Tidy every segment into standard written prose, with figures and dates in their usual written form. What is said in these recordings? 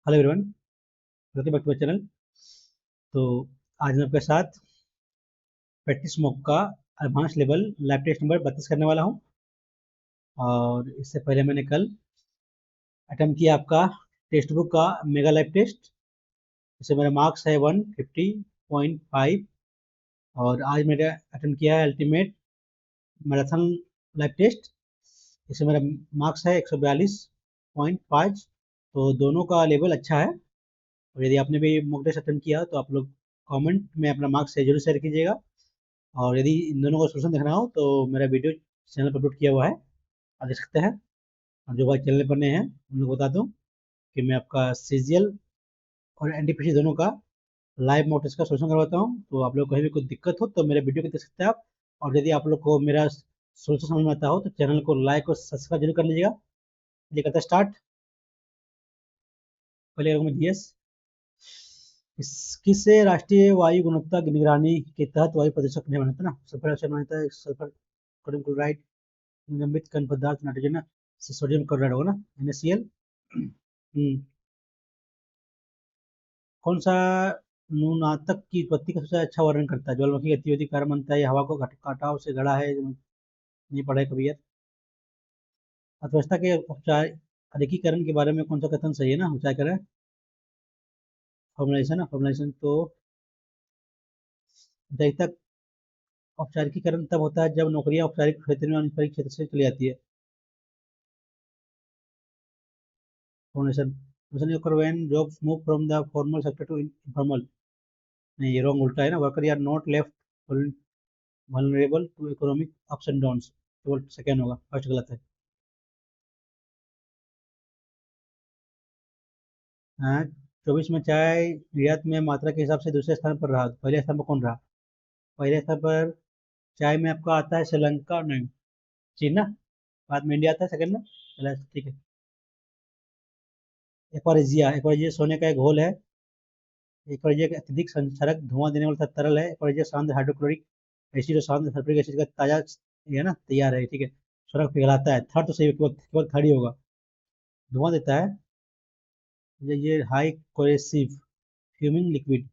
Hello everyone, welcome back to my channel. तो आज मैं आपके साथ प्रैक्टिस मॉक का advance level lab test number 32 करने वाला हूं। और इससे पहले मैंने कल अटेम्प्ट किया आपका टेक्स्ट बुक का मेगा लैब टेस्ट। इससे मेरा मार्क्स है 150.5। और आज मैंने अटेम्प्ट किया है अल्टीमेट मैराथन लैब टेस्ट। इससे मेरा मार्क्स है 142.5। तो दोनों का लेवल अच्छा है। और यदि आपने भी मॉक टेस्ट अटेम्प्ट किया तो आप लोग कमेंट में अपना मार्क्स जरूर शेयर कीजिएगा। और यदि इन दोनों का सोल्यूशन देखना हो तो मेरा वीडियो चैनल पर अपलोड किया हुआ है, आप देख सकते हैं। और जो भाई चैनल पर नए हैं उन लोग बता दूं कि मैं आपका सीजीएल और एनटीपीसी दोनों का लाइव मॉक टेस्ट का सोल्यूशन करवाता हूं। तो आप लोग को कहीं भी कोई दिक्कत हो तो मेरे वीडियो को देख सकते हैं आप। और यदि आप लोग को मेरा सोल्यूशन समझ में आता हो तो चैनल को लाइक और सब्सक्राइब जरूर कर लीजिएगा। चलिए करते स्टार्ट। पहले जीएस, किससे राष्ट्रीय वायु गुणवत्ता की निगरानी के तहत वायु प्रदूषक नहीं बनाता ना, सल्फर डाइऑक्साइड बनाता है, सल्फर सोडियम क्लोराइड, निलंबित कण पदार्थ नाइट्रोजन से सोडियम क्लोराइड होगा ना, NaCl। कौन सा नुनातक की उत्पत्ति का सबसे अच्छा वर्णन करता है? ज्वालामुखी गतिविधि कारण बनता है, या हवा को काटाव से गढ़ा है? नहीं पढ़ा है कभी यार। अर्थव्यवस्था के औपचारिकीकरण के बारे में कौन सा कथन सही है ना, विचार करें। फॉर्मुलाइजेशन, फॉर्मुलाइजेशन तो औपचारिकता, औपचारिकीकरण तब होता है जब नौकरियां औपचारिक क्षेत्र में अनौपचारिक क्षेत्र से चली जाती है। Formulation, formulation occur when jobs move from the formal sector to informal। नहीं, ये रॉन्ग, उल्टा है ना। Worker are not left vulnerable to economic ups and downs. केवल सेकेंड होगा, फर्स्ट गलत है। हाँ, 24 में चाय निर्यात में मात्रा के हिसाब से दूसरे स्थान पर रहा, पहले स्थान पर कौन रहा? पहले स्थान पर चाय में आपका आता है श्रीलंका, नहीं, चीन ना। बाद में इंडिया आता है सेकंड में, पहला ठीक है। एक्वारिजिया सोने का एक घोल है। एक्वारिजिया का अत्यधिक संक्षारक धुआं देने वाला तरल है। एक्वारिजिया शांत हाइड्रोक्लोरिक एसिड और शांत सल्फ्यूरिक एसिड का ताजा ये है ना, तैयार है, ठीक है। सुरंग पिघलाता है, थर्ड तो सही है, केवल थर्ड ही होगा। धुआं देता है, ये हाई कोरेसिव फ्यूमिंग लिक्विड,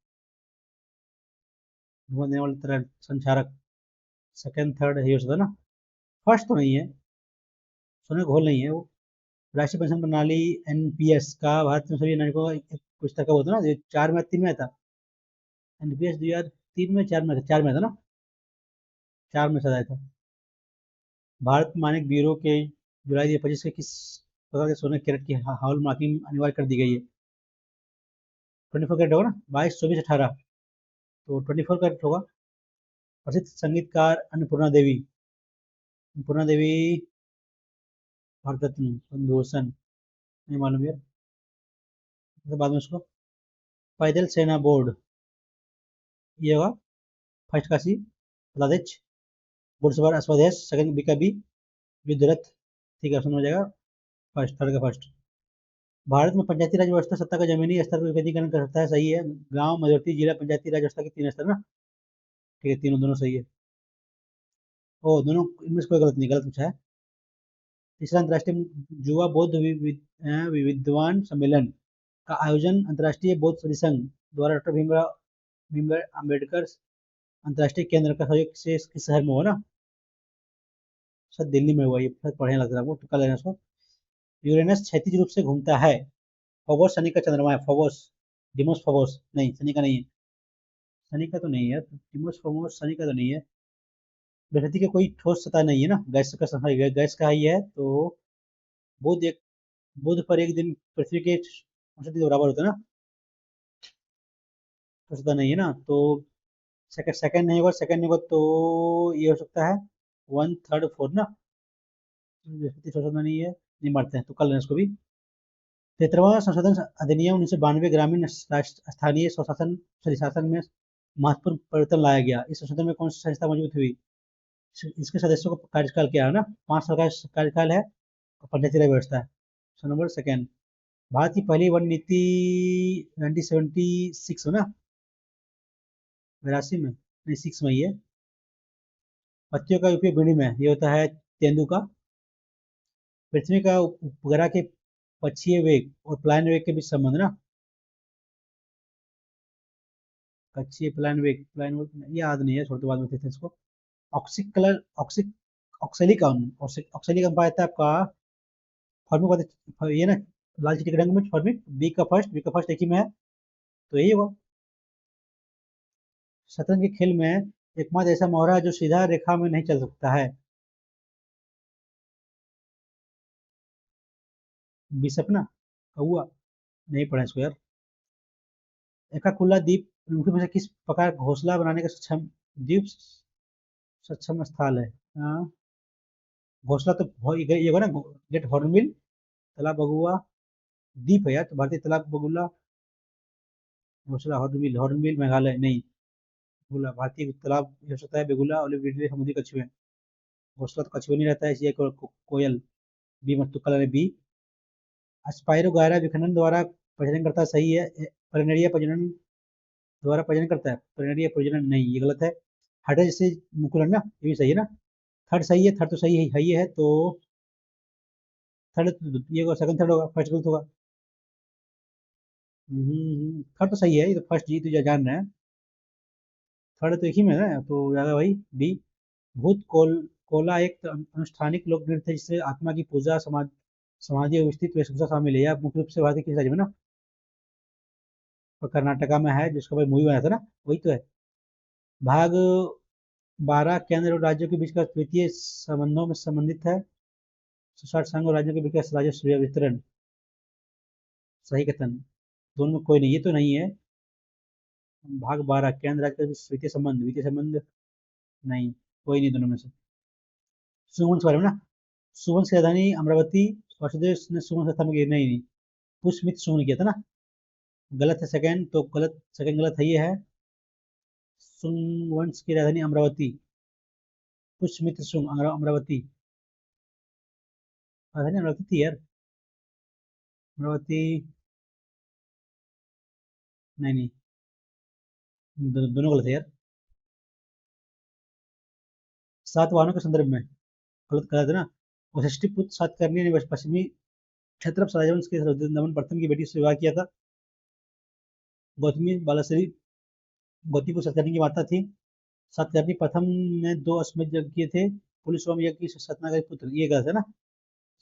धुआं देने वाला तरल संक्षारक। सेकंड थर्ड है, ये हो सकता है ना। फर्स्ट तो नहीं है, सोने का घोल नहीं है वो। राष्ट्रीय पेंशन प्रणाली NPS का भारत में सभी नागरिकों का कुछ तक होता है ना, ये 4 में 3 में था। NPS 2003 में, 4 में था, 4 में था ना, 4 में सदा था। भारत मानक ब्यूरो के जुलाई 2025 के किस प्रकार के सोने कैरेट की हॉल मार्किंग अनिवार्य कर दी गई है? 24 कैरेट होगा ना, 22, 24, 18। तो 24 कैरेट होगा। प्रसिद्ध संगीतकार अन्नपूर्णा देवी, अन्नपूर्णा देवी भारत रत्न पद्म भूषण, नहीं मालूम यार, तो बाद में उसको। पैदल सेना बोर्ड, ये होगा फर्स्ट का सी, बांग्लादेश। घुड़सवार अश्वदेश, सेकंड बी का बी, युद्ध रथ, ठीक है, ऑप्शन हो जाएगा फर्स्ट, थर्ड का फर्स्ट। भारत में पंचायती राज व्यवस्था सत्ता का जमीनी स्तर पर विकेंद्रीकरण कर सकता है, सही है। गांव, मध्यवर्ती, जिला पंचायती राज व्यवस्था के 3 स्तर ना, ठीक है, तीनों दोनों सही है। ओ, दोनों इनमें से कोई गलत नहीं, गलत पूछा है। तीसरा अंतर्राष्ट्रीय युवा बौद्ध विद्वान सम्मेलन का आयोजन अंतर्राष्ट्रीय बौद्ध परिसंघ द्वारा डॉक्टर भीमराव अम्बेडकर अंतर्राष्ट्रीय केंद्र का सहयोग से किस शहर में हुआ ना? शायद दिल्ली में हुआ, ये शायद पढ़ने लग रहा है, वो टुक्का लेना उसको। यूरेनस क्षैतिज रूप से घूमता है। फोबोस शनि का चंद्रमा है, फोबोस। डिमोस फोबोस, नहीं, शनि का नहीं है। शनि का तो नहीं है, डिमोस फोबोस शनि का तो नहीं है। बृहस्पति की कोई ठोस सतह नहीं है ना, गैस का सतह, गैस का ही है। तो बुध एक, बुध पर एक दिन पृथ्वी के औसत के बराबर होता है ना, ठोस सतह नहीं है ना। तो सेकंड, सेकंड नहीं होगा, सेकंड नहीं होगा तो ये हो सकता है 1/3 4 ना। बृहस्पति ठोस सतह नहीं है, नहीं मारते हैं तो कर लेना इसको भी। 73वां संशोधन अधिनियम 1992 ग्रामीण स्थानीय स्वशासन शासन में महत्वपूर्ण परिवर्तन लाया गया। इस संशोधन में कौन सी संस्था मजबूत हुई? इसके सदस्यों का कार्यकाल क्या है ना, 5 साल का कार्यकाल है, और पंचायती राज व्यवस्था है। नंबर सेकेंड, भारत की पहली वन नीति 1976 में ना, 82 में, नहीं 6 में ही है। पत्तियों का उपयोग बीड़ी में, ये होता है तेंदू का। पृथ्वी का उपग्रह के पक्षीय वेग और प्लान वेग के बीच संबंध ना। कक्षीय प्लान वेग, प्लान वेग याद नहीं है, छोड़ दो, बाद में देखते हैं इसको। ऑक्सिक कलर, ऑक्सिक, ऑक्सेलिक ऑक्सेलिक कौन पाया था आपका फॉर्मिक ये ना, लाल चीटी के रंग में फॉर्मिक, बी का फर्स्ट एक ही में है, तो यही होगा। शतरंज के खेल में एकमात्र ऐसा मोहरा है जो सीधा रेखा में नहीं चल सकता है। बिशप ना, कौआ, नहीं पढ़ा इसको यार। एकाकुला द्वीप उनके में से किस प्रकार घोंसला बनाने का सक्षम द्वीप सक्षम स्थल है? हाँ, घोंसला तो ये होगा ना, गेट हॉर्नबिल, तालाब बगुआ, द्वीप है यार, तो भारतीय तालाब बगुला, घोंसला हॉर्नबिल, हॉर्नबिल मेघालय नहीं, बगुला भारतीय तालाब ये हो सकता है, बेगुला और ब्रिटिश समुद्री कछुए। घोंसला तो कछुए नहीं रहता है, इसलिए कोयल, बी मत तुक्का लगे बी। स्पाइरो गायरा विखंडन द्वारा प्रजनन करता है, सही है। परिणरीय प्रजनन द्वारा प्रजनन करता है, परिणरीय प्रजनन नहीं, ये गलत है। हाइड्रा जैसे मुकुलन ना, ये भी सही है ना। थर्ड सही है, थर्ड तो सही है, ये है तो थर्ड, ये होगा सेकंड, थर्ड होगा, फर्स्ट गलत होगा। थर्ड तो सही है, ये तो फर्स्ट जी तो जान रहे हैं, थर्ड तो एक ही में है ना, तो ज्यादा भाई बी। भूत कोला एक अनुष्ठानिक लोक नृत्य है जिससे आत्मा की पूजा, समाधि और विस्तृत वेशभूषा शामिल है। यह मुख्य रूप से भारत के किस राज्य में ना, और कर्नाटका में है, जिसका भाई मूवी बना था ना, वही तो है। भाग 12 केंद्र और राज्यों के बीच का द्वितीय संबंधों में संबंधित है। 60 संघ और राज्यों के बीच का राजस्व वितरण, सही कथन। दोनों में कोई नहीं, ये तो नहीं है। भाग 12 केंद्र राज्य के बीच वित्तीय संबंध नहीं, कोई नहीं दोनों में से। सुवंश के बारे में ना, सुवंश की राजधानी अमरावती, वासुदेव ने सुवंश स्थान में, नहीं, पुष्यमित्र शुंग ने किया था ना, गलत है सेकंड, तो गलत, सेकंड गलत है, ये है। शुंग वंश की राजधानी अमरावती, पुष्यमित्र शुंग अमरावती, राजधानी अमरावती थी यार, अमरावती, नहीं नहीं, दोनों गलत है यार। सातवाहनों के संदर्भ में गलत कहा था ना। वशिष्ठी पुत्र सातकर्णी ने पश्चिमी क्षत्रप राजवंश के नमन प्रथम की बेटी से विवाह किया था। गौतमी बालाश्री गौतमीपुत्र सातकर्णी की माता थी। सातकर्णी प्रथम ने 2 अश्वमेध यज्ञ किए थे। पुलिस यज्ञ की सतना का पुत्र, ये गलत है ना।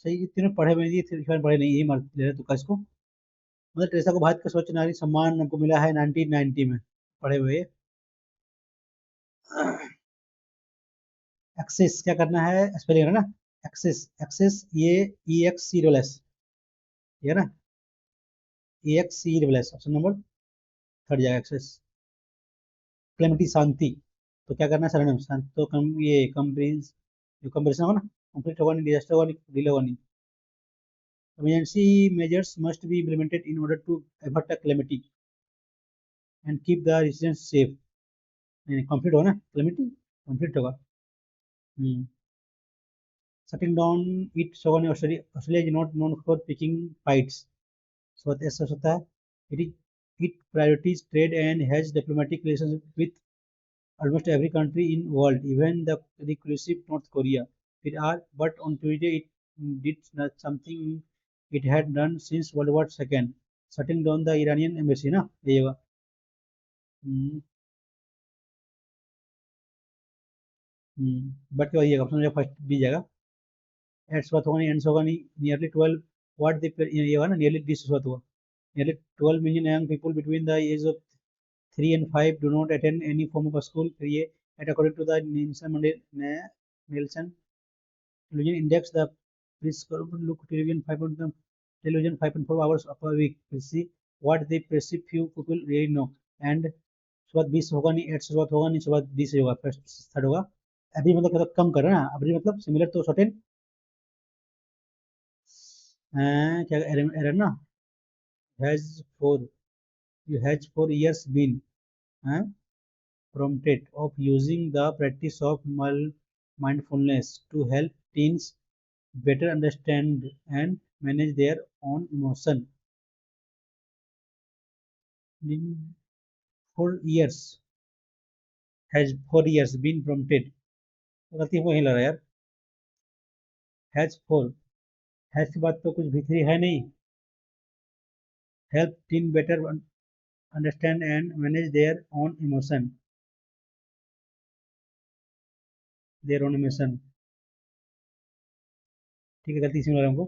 सही, ये तीनों पढ़े हुए, ये पढ़े नहीं, यही मार ले रहे तुक्का इसको। मदर टेरेसा को भारत का स्वच्छ नारी सम्मान हमको मिला है 1990 में, पढ़े हुए। एक्सेस क्या करना है, स्पेलिंग है ना, एक्सेस, एक्सेस, ये E X C double S, ये है ना, E X C double S, option number third जाएगा एक्सेस। क्लेमिटी शांति, तो क्या करना है, शरणम शांति, तो कम ये कंप्रीज, जो कंप्रेशन होगा ना, कंप्लीट होगा नहीं, डिजास्टर होगा नहीं, डिले होगा नहीं। Emergency measures must be implemented in order to avert a calamity and keep the residents safe. नहीं, कंप्लीट होगा ना, calamity कंप्लीट होगा। हम्म। Shutting down it shogun Australia is not known for picking fights. So ऐसा होता है, it it priorities trade and has diplomatic relations with almost every country in world, even the reclusive North Korea. But on Tuesday it did not something it had done since World War II, shutting down the Iranian embassy ना, ये होगा। But क्या ये option first दी जाएगा। Ads बात होगा नहीं, ends होगा नहीं, नियरली 12 व्हाट द, ये होगा ना, नियरली दिस बात होगा। Nearly 12 million young people between the age of 3 and 5 do not attend any form of school, फिर ये at according to the Nielsen television index, the prescribed look television 5.4 hours per week, फिर see what the perceive few people really know, and सुबह 20 होगा नहीं, 8 से शुरुआत होगा नहीं, सुबह 20 से होगा, फर्स्ट थर्ड होगा। अभी मतलब क्या, कम कर रहा है ना, अभी मतलब सिमिलर तो सर्टेन, क्या एरर ना, has for, you has for years been uh, prompted of using the practice of mindfulness to help teens better understand and manage their own emotion. In 4 years, has 4 years been prompted, गलती वही लग रहा है यार। Has four, has की बात तो कुछ भीतरी है नहीं, help teen better understand and manage their own emotion. ठीक है, गलती से मिला हमको।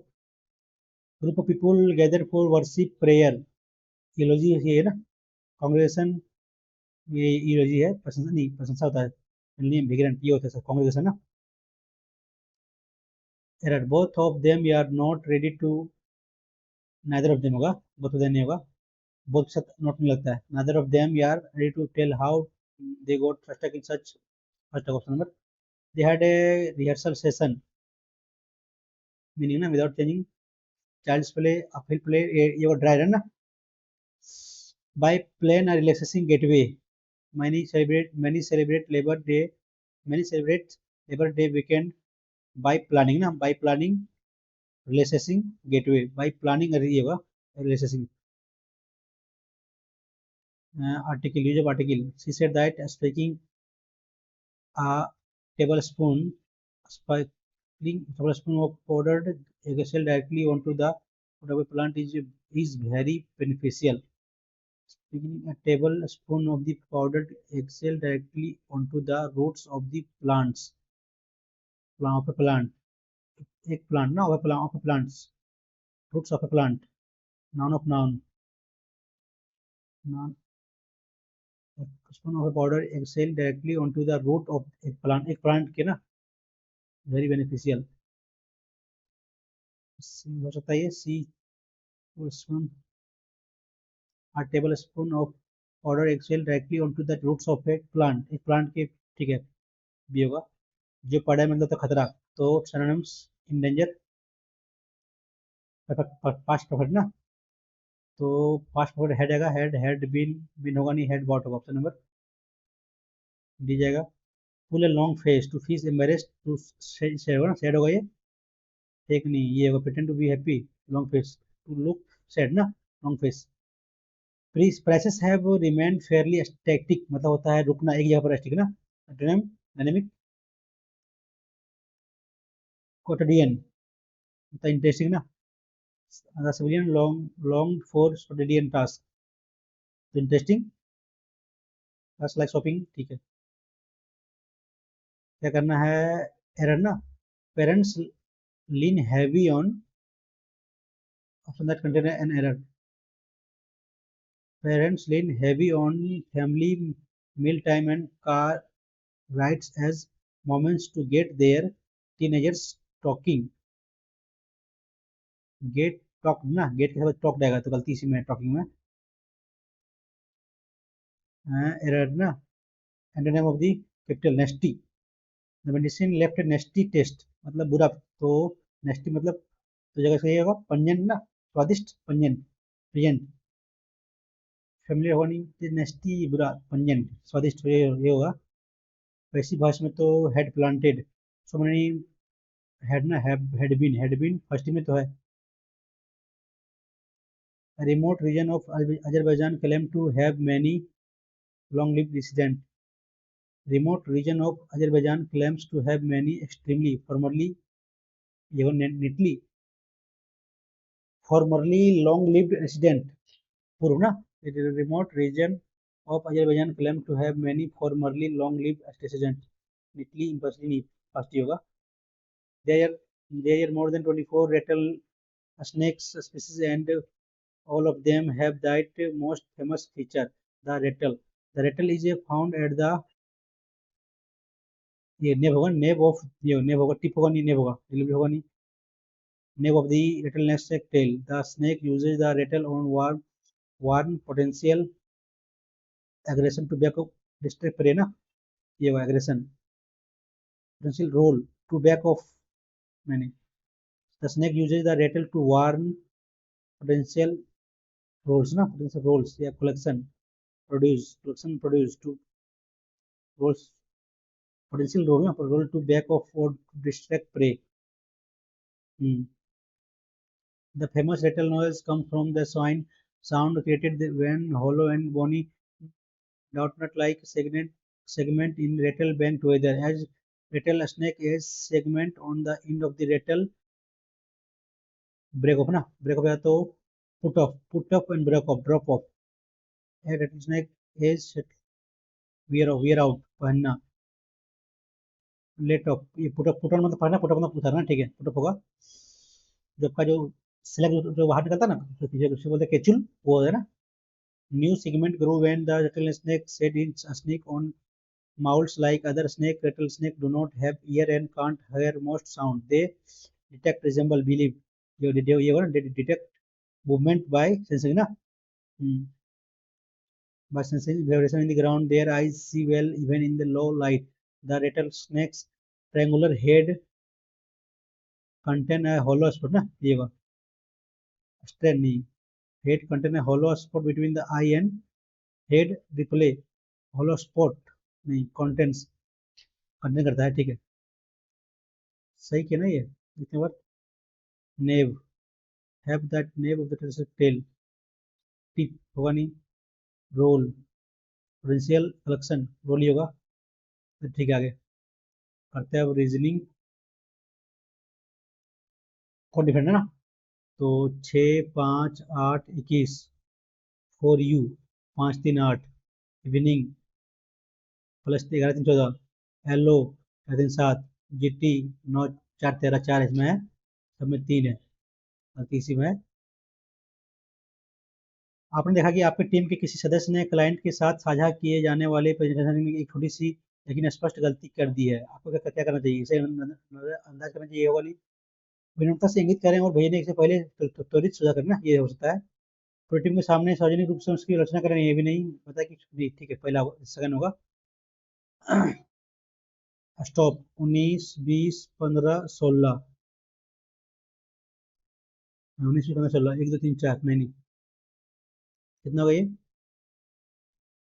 Group of people gather for worship prayer, eulogy ये है ना, कांग्रेगेशन, ये इलोजी है, प्रशंसा नहीं, प्रशंसा होता है, विग्रहण ये होता है कांग्रेगेशन ना। Error, both of them are not ready to, neither of them होगा, बोथ ऑफ देम नहीं होगा, बोथ के साथ नॉट नहीं लगता है, neither of them are ready to tell how they got trusted in such, first option number. They had a rehearsal session, meaning ना without changing, child's play, uphill play, ये वो ड्राई रन ना। By plan a relaxing getaway, many celebrate labor day, many celebrate labor day weekend by planning ना, by planning relaxing getaway, by planning ये होगा relaxing। article, use of article, she said that speaking a tablespoon, sprinkling tablespoon of powdered eggshell directly onto the potable plant is very beneficial. Sprinkling a tablespoon of the powdered eggshell directly onto the roots of the plants, of a plant, एक plant ना, of a plants, roots of a plant, noun of noun, noun, a spoon of a powdered eggshell directly onto the root of एक plant के ना, very beneficial। हो सकता है ये सी, spoon, a tablespoon of powdered eggshell directly onto the roots of a plant, एक plant के, ठीक है, भी होगा। जो पड़ा है मतलब तो खतरा, तो synonyms, endanger, पास्ट परफेक्ट ना, तो पास्ट परफेक्ट हेड आएगा, हैड बीन होगा नहीं, हैड बॉट होगा, ऑप्शन नंबर डी जाएगा। Pull a long face, to feel embarrassed, to shed होगा ना, शेड होगा ये, एक नहीं, ये होगा pretend to be happy, long face, to look sad ना, long face. Prices have remained fairly static, मतलब होता है रुकना एक जगह पर, स्टिक ना, डायनेमिक, कोटिडियन, मतलब इंटरेस्टिंग ना, the civilian longed for quotidian task, तो इंटरेस्टिंग, task like shopping, ठीक है। क्या करना है, एरर ना, parents lean heavy on, option that contain an error, parents lean heavy on family meal time and car rides as moments to get their teenagers talking, get talk ना, get के साथ talk आएगा, तो गलती इसी में talking में, error ना, antonym of the capital nasty, the medicine left nasty taste, मतलब बुरा, तो नेस्टी मतलब, तो जगह सही होगा पंजन ना, स्वादिष्ट, पंजन, प्रेजेंट, फैमिली होगा नहीं, नेस्टी बुरा, पंजन स्वादिष्ट, ये होगा। वैसी भाषा में तो head planted, so many head ना, हैड बीन फर्स्ट में तो है। Remote region of Azerbaijan claim to have many long live resident, remote region of Azerbaijan claims to have many extremely formerly long-lived resident, पूर्व ना, remote region of Azerbaijan claims to have many formerly long-lived resident, neatly, impossibly, fast होगा। There are more than 24 rattle snakes species and all of them have that most famous feature, the rattle. The rattle is found at the, ये नेब होगा, नेब of, ये नेब होगा, tip होगा नहीं, नेब होगा, डिलीवरी होगा नहीं, neb of the rattle neck tail, the snake uses the rattle on warn potential aggression to back off distract prey ना, ये होगा aggression, potential role to back off, मैंने, the snake uses the rattle to warn potential roles ना, potential roles या collection produce to roles, potential role ना, role to back off और distract prey. The famous rattle noise comes from the sound created when hollow and bony donut-like segment in rattle band together. As rattlesnake has segment on the end of the rattle, break off ना, break off या तो put off and break off, drop off. A rattle snake is wear out, पहनना। Let off, ये put on मतलब पहनना, put off मतलब उतारना, ठीक है, पुट ऑफ होगा जब का जो सिलेक्ट जो बाहर निकलता है ना, तो पीछे उसे बोलते हैं केचुल, वो है ना। New segment grow when the Ratle snake said in snake on mouths like other snake. Rattlesnake do not have ear and can't hear most sound. They detect, resemble, believe. ये वो ना, detect movement by sensing ना, by sensing vibration in the ground. Their eyes see well even in the low light. The rattlesnake's triangular head contain a hollow spot ना, ये वो strain नहीं, head contain a hollow spot between the eye and head. Replay hollow spot नहीं, contents contain करता है, ठीक है, सही किया ना ये इतने बार। नेव, have that nave of the telescope tail, tip होगा नहीं, रोल, पोटेंशियल कलेक्शन, रोल ही होगा, तो ठीक है, आगे करते हैं अब रीजनिंग। कौन डिफरेंट है ना, तो 6 5 8 21, फॉर यू 5 3 8, इवनिंग +11 3 14, एलो 3 7, GT 9 4 13, 4 इसमें है, सब में 3 है, और तीसरी में है। आपने देखा कि आपकी टीम के किसी सदस्य ने क्लाइंट के साथ साझा किए जाने वाले प्रेजेंटेशन में एक छोटी सी लेकिन स्पष्ट गलती कर दी है, आपको क्या क्या करना चाहिए, इसे अंदाज करना चाहिए, ये वाली विनम्रता से इंगित करें और भेजने से पहले त्वरित सुधार करना, ये हो सकता है। पूरी टीम के सामने सार्वजनिक रूप से उसकी आलोचना करें, ये भी नहीं पता कि नहीं, ठीक है, पहला सेकंड होगा। स्टॉप 19 20 15 16, 19 20 15 16, 1 2 3 4, नहीं नहीं, कितना होगा ये,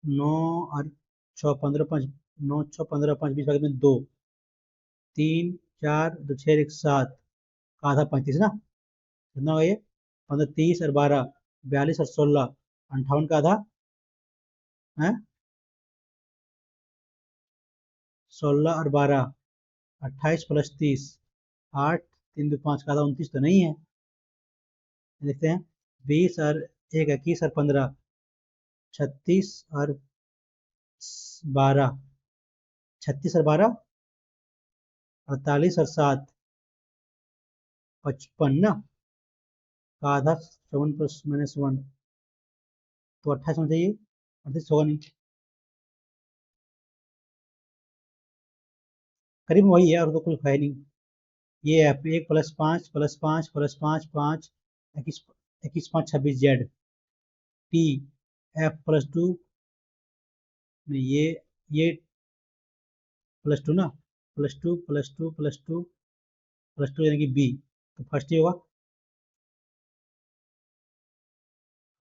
9 और 6 15 5, 9 6 15 5 20 में 2 3 4 2 6 1 7 का आधा 35 ना, कितना होगा ये, 15 30 और 12 42 और 16 58 का आधा है, 16 और 12 28 + 30, 8 3 2 5 का आधा 29 तो नहीं है, देखते हैं, 20 और 1 21 और 15 36 और 12, 36 और 12 48 और 7 55 ना, का आधा 7 + -1, तो 28 होना चाहिए, 38 होगा नहीं, करीब वही है और तो कुछ है नहीं। ये है 1 + 5 + 5 + 5 5, 21 21 5 26 जेड, टी एफ +2, ये +2 ना, +2 +2 +2 +2 यानी कि बी, तो फर्स्ट ही होगा,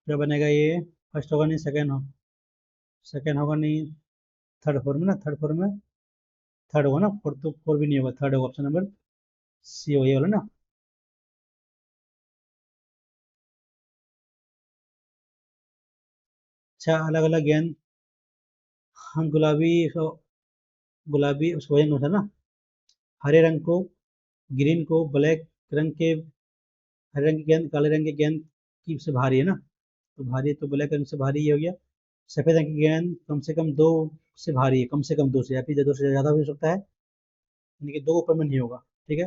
क्या बनेगा ये, फर्स्ट होगा नहीं, सेकेंड हो, सेकेंड होगा नहीं, थर्ड फोर में ना, थर्ड फोर में थर्ड होगा ना, फोर तो फोर भी नहीं होगा, थर्ड होगा, ऑप्शन नंबर सी हो, ये वाला ना। अच्छा, अलग अलग गेंद, हाँ गुलाबी, गुलाबी उसको वजन होता है ना, हरे रंग को, ग्रीन को, ब्लैक रंग के, हरे रंग की गेंद काले रंग की गेंद की से भारी है ना, तो भारी है, तो ब्लैक रंग से भारी ये हो गया। सफेद रंग की गेंद कम से कम 2 से भारी है, कम से कम 2 से, या फिर 2 से ज़्यादा भी हो सकता है, यानी कि 2 ऊपर में नहीं होगा, ठीक है।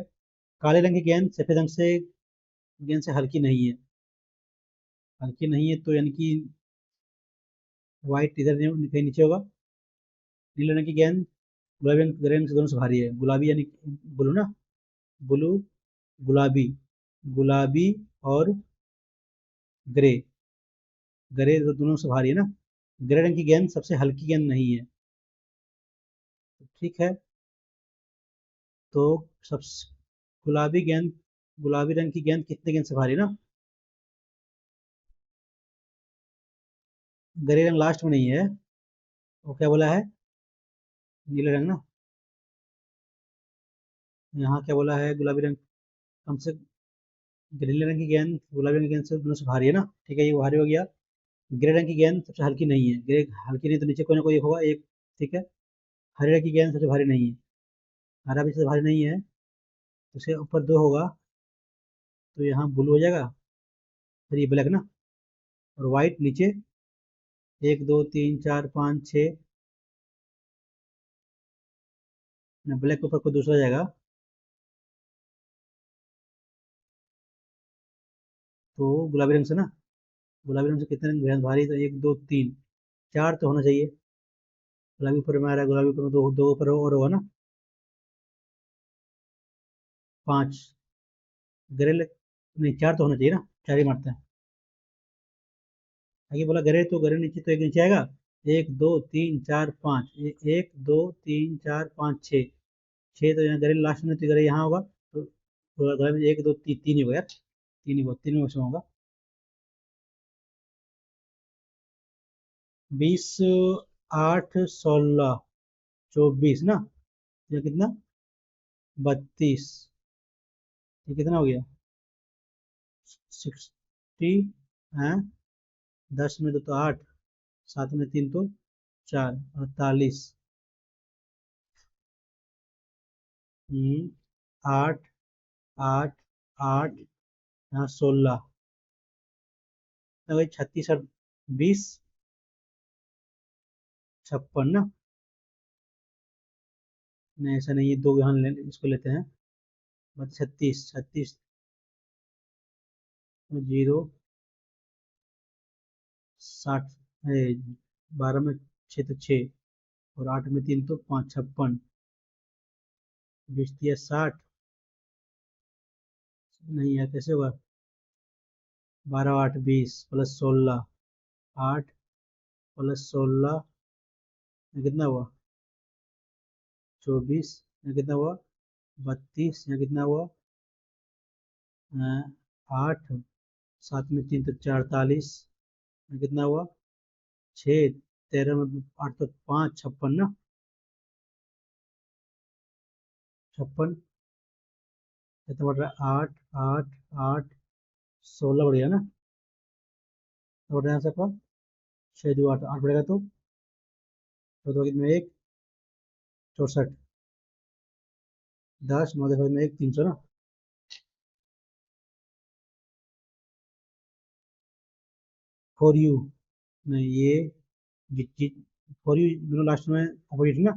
काले रंग की गेंद सफेद रंग से गेंद से हल्की नहीं है, हल्की नहीं है तो यानी कि व्हाइट इधर कहीं नीचे होगा। नीले रंग की गेंद गुलाबी रंग, ग्रे रंग से दोनों से भारी है, गुलाबी यानी ब्लू ना, ब्लू, गुलाबी, गुलाबी और ग्रे, ग्रे तो दोनों से भारी है ना, ग्रे रंग की गेंद सबसे हल्की गेंद नहीं है, ठीक है, तो सब, गुलाबी गेंद, गुलाबी रंग की गेंद कितने गेंद से भारी है ना, ग्रे रंग लास्ट में नहीं है, वो क्या बोला है, नीले रंग ना, यहाँ क्या बोला है, गुलाबी रंग कम से, नीले रंग की गेंद गुलाबी रंग की गेंद से दोनों से भारी है ना, ठीक है, ये भारी हो गया। ग्रे रंग की गेंद सबसे हल्की नहीं है, ग्रे हल्की नहीं तो नीचे कोई ना कोई एक होगा एक, ठीक है। हरे रंग की गेंद सबसे भारी नहीं है, हरा भी सबसे भारी नहीं है, तो उससे ऊपर 2 होगा, तो यहाँ ब्लू हो जाएगा, फिर ये ब्लैक ना, और वाइट नीचे 1 2 3 4 5 6, ब्लैक के ऊपर कोई दूसरा जाएगा तो गुलाबी रंग से ना, गुलाबी रंग से कितने रंग बेहद भारी, तो 1 2 3 4 तो होना चाहिए। गुलाबी ऊपर में आ रहा है, गुलाबी ऊपर में दो दो ऊपर और होगा ना, 5 ग्रे नहीं 4 तो होना चाहिए ना, 4 ही मारते हैं। आगे बोला ग्रे, तो ग्रे नीचे तो एक नीचे आएगा, 1 2 3 4 5, 1 2 3 4 5 6, 6 तो यहाँ ग्रे लास्ट में, तो ग्रे यहाँ होगा, तो ग्रे में 1 2 3 3 ही होगा यार, 3 ही होगा, 3 में से होगा। 20 8 16 24 ना, ये कितना 32, ये कितना हो गया 60 है, 10 में 2 तो 8, 7 में 3 तो 4, 48। 8 8 8 यहाँ 16, तो वही 36 और 20 56 ना, नहीं ऐसा नहीं है, दो यहाँ इसको लेते हैं, 36 36 जीरो 60, 12 में 6 तो 6, और 8 में 3 तो 5, 56, 20 दिया 60, नहीं है कैसे होगा, 12 8 20 प्लस 16, 8 प्लस 16, ये कितना हुआ 24, ये कितना हुआ 32, ये कितना हुआ 8, 7 में 3 तो 48, ये कितना हुआ 6, 13 में 8 तो 5, 56 ना, 56, कितना बढ़ रहा है 8 8 8 16 बढ़ गया ना, तो बढ़ रहा है सबका 6 2 8 8 बढ़ेगा तो कितने 1 64, 10 9 देखो में 1 300 ना, फॉर यू, नहीं ये जी फॉर यू दोनों लास्ट में अपोजिट ना,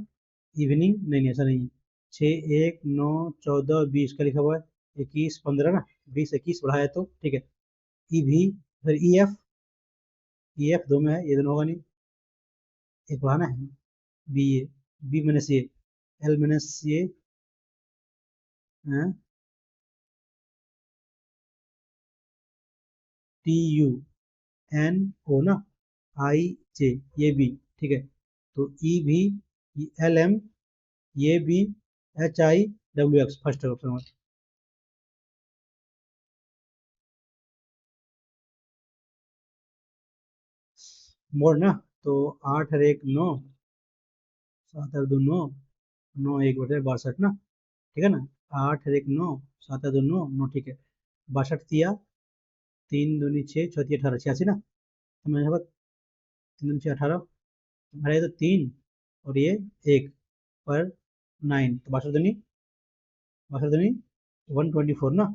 इवनिंग नहीं नहीं ऐसा नहीं है, 6 1 9 14 20 का लिखा हुआ है, 21 15 ना, 20 21 बढ़ाया तो ठीक है। ई भी, फिर ई एफ दो में है, ये दोनों होगा नहीं, एक बढ़ाना है, बी ए, बी माइनस ए, एल माइनस ए, टी यू एन ओ ना, आई जे, ये बी ठीक है, तो ई भी, एल एम, ये B, H I W X first option में। मोड ना, तो 8 और 1 9, 7 और 2 9, 9 1 बटे 62 ना, ठीक है ना, 8 और 1 9, 7 और 2 9 9 ठीक है, 62 दिया, 3 दूनी 6 चौथी 18 86 ना, तो मैंने कहा 3 दूनी 6 18, अरे तो 3 और ये 1 पर 9, तो 62 दूनी 124 ना,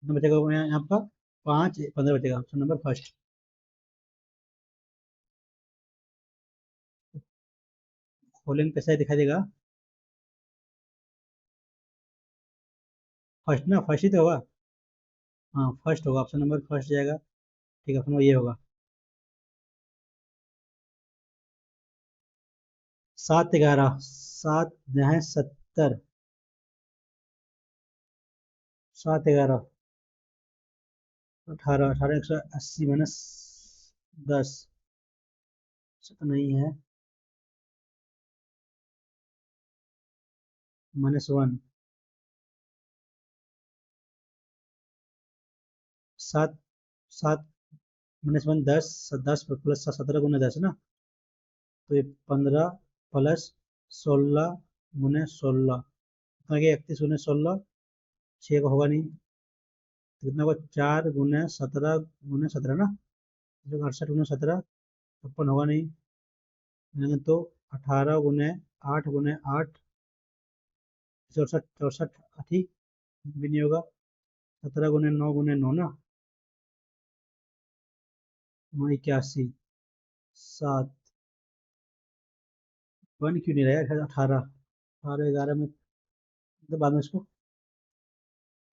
कितना बचेगा यहाँ आपका 5 15 बचेगा, ऑप्शन नंबर फर्स्ट। खोलेंगे कैसा दिखाई देगा, फर्स्ट ना, फर्स्ट ही तो होगा, हाँ फर्स्ट होगा, ऑप्शन नंबर फर्स्ट जाएगा, ठीक है, ऑप्शन नंबर ये होगा। 7 11 7 है 70, 7 11 18 18 180 माइनस 10, नहीं है, -1, 7 7 -1 10, 10 प्लस 17 गुना 10 ना, तो ये 15 प्लस 16 गुने 16, कितना गया 31 गुने 16, 6 का होगा नहीं, तो कितना होगा 4 गुने 17 गुने 17 ना, 68 गुने 17 56 होगा नहीं, यानी तो 18 गुने 8 गुने 8 64 64 ठीक भी नहीं होगा, 17 गुने 9 गुने 9 ना, 81, 7, 1 क्यों नहीं रहा है? 18, 18, 11 में तो बाद में इसको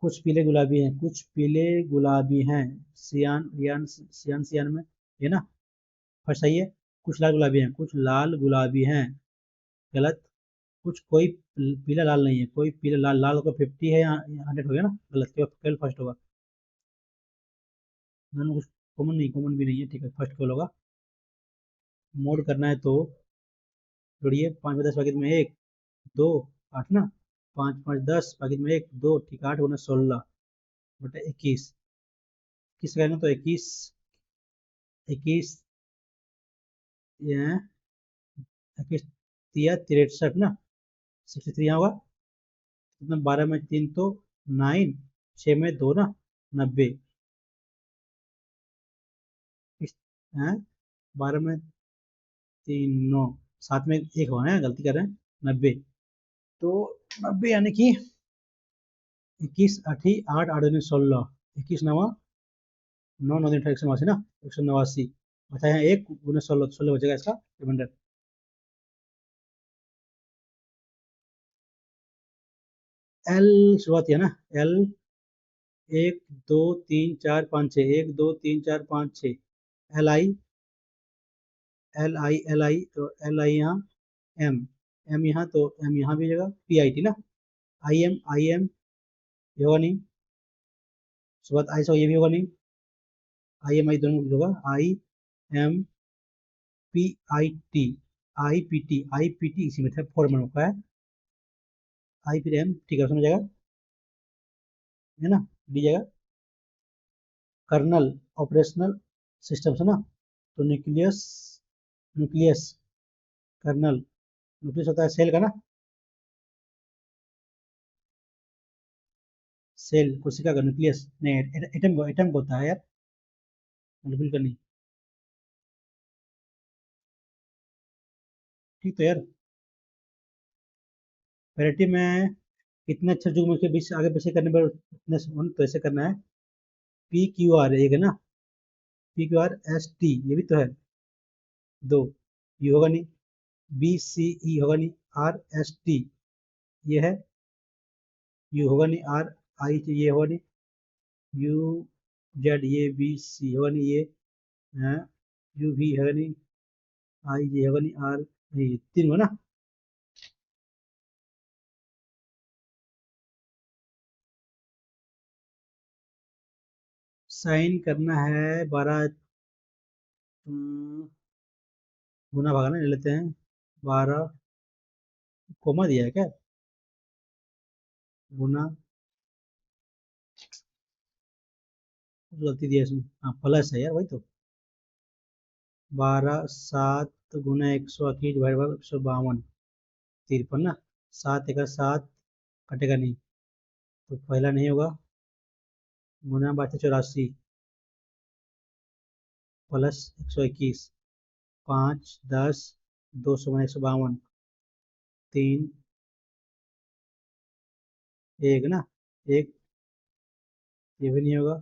कुछ पीले गुलाबी हैं, कुछ पीले गुलाबी हैं, सियान रियान सियान सियान में, ये ना फर्स्ट सही है। कुछ लाल गुलाबी हैं, कुछ लाल गुलाबी हैं, गलत। कुछ कोई पीला लाल नहीं है, कोई पीला लाल, लाल का 50 है या 100 हो गया ना, गलत, केवल फर्स्ट होगा। मैंने कुछ कॉमन नहीं, कॉमन भी नहीं है, ठीक है, फर्स्ट केवल होगा। मोड करना है तो जोड़िए, 5 में 10 पैकेट में 1, 2, 8 ना, 5 5 10 पैकेट में 1 2, ठीक, 8 गुना 16 बटे 21, किस करेंगे तो 21, 21 ये 21 तिया 63 ना, 63 यहाँ होगा, कितना, 12 में 3 तो 9, 6 में 2 ना, 90, इस हैं, 12 में 3 9, 7 में 1 होना है, गलती कर रहे हैं, 90, तो 90 यानी कि 21 8 8 8 दूनी 16, 21 9 9 9 189 ना, 189 बचा है 1 गुना 16, 16 बचेगा इसका रिमाइंडर। एल शुरुआत है ना, एल 1 2 3 4 5 6, 1 2 3 4 5 6, एल आई तो एल आई यहाँ, एम एम यहाँ तो एम यहाँ भी जगह, पी आई टी ना, आई एम ये होगा नहीं, शुरुआत आई से ये भी होगा नहीं, आई एम आई दोनों कुछ होगा, I am P I T, I P T इसी में था, फॉर्मल होता है, आई फिर एम, ठीक है, समझ जाएगा, है ना, डी जाएगा। कर्नल ऑपरेशनल सिस्टम है ना, तो न्यूक्लियस, न्यूक्लियस कर्नल, न्यूक्लियस होता है सेल का ना, सेल कोशिका का न्यूक्लियस नहीं, एटम को होता है यार, बिल्कुल नहीं, ठीक तो यार। वैरायटी में कितने अक्षर जुग्म के बीच आगे पीछे करने पर इतने, तो ऐसे करना है, पी क्यू आर एक है ना, P Q R S T ये भी तो है, दो, ये होगा नहीं, बी सी ई होगा नहीं, आर एस टी ये है, यू होगा नहीं, आर आई ये होगा नहीं, यू जेड ये, बी सी होगा नहीं ये, यू भी होगा नहीं, आई ये होगा नहीं, आर ये, तीन होगा ना। साइन करना है 12, गुना भागना ले लेते हैं, 12 कोमा दिया है क्या, गुना, गलती दिया इसमें, हाँ प्लस है यार, वही तो, 12 7 गुना 121 डिवाइड बाई 152, 53 ना, 7 एक 7 कटेगा नहीं, तो पहला नहीं होगा, गुना 1284 प्लस 121, 5 10 200 में 152, 3 1 ना, एक, ये भी नहीं होगा,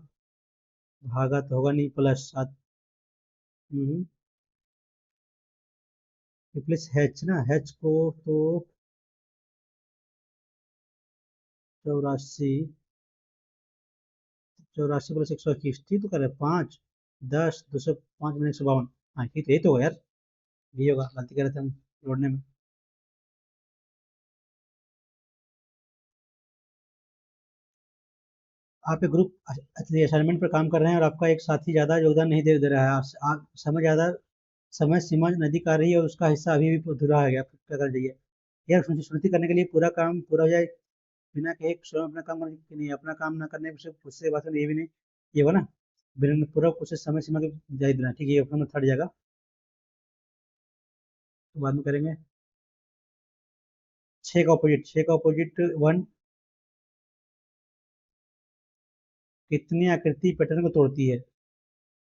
भागा तो होगा नहीं, प्लस 7, प्लस हैच ना, हैच को तो 84, 84 प्लस 121, ठीक तो करे 5 10 205 में 152, हाँ ठीक, यही तो होगा यार, यही होगा, गलती कर रहे थे हम जोड़ने में। आप एक ग्रुप असाइनमेंट पर काम कर रहे हैं और आपका एक साथी ज़्यादा योगदान नहीं दे दे रहा है, आप समय ज़्यादा, समय सीमा नज़दीक आ रही है और उसका हिस्सा अभी भी अधूरा है, आप क्या कर जाइए यार, सुनिश्चित करने के लिए पूरा काम पूरा हो जाए, बिना कि एक स्वयं अपना काम करने की नहीं, अपना काम ना करने से उससे बात ये भी नहीं, ये होगा ना, बिना पूरा कोशिश समय सीमा के जारी देना, ठीक है, ये अपना थर्ड जाएगा, तो बाद में करेंगे। 6 का अपोजिट 1 कितनी आकृति पैटर्न को तोड़ती है,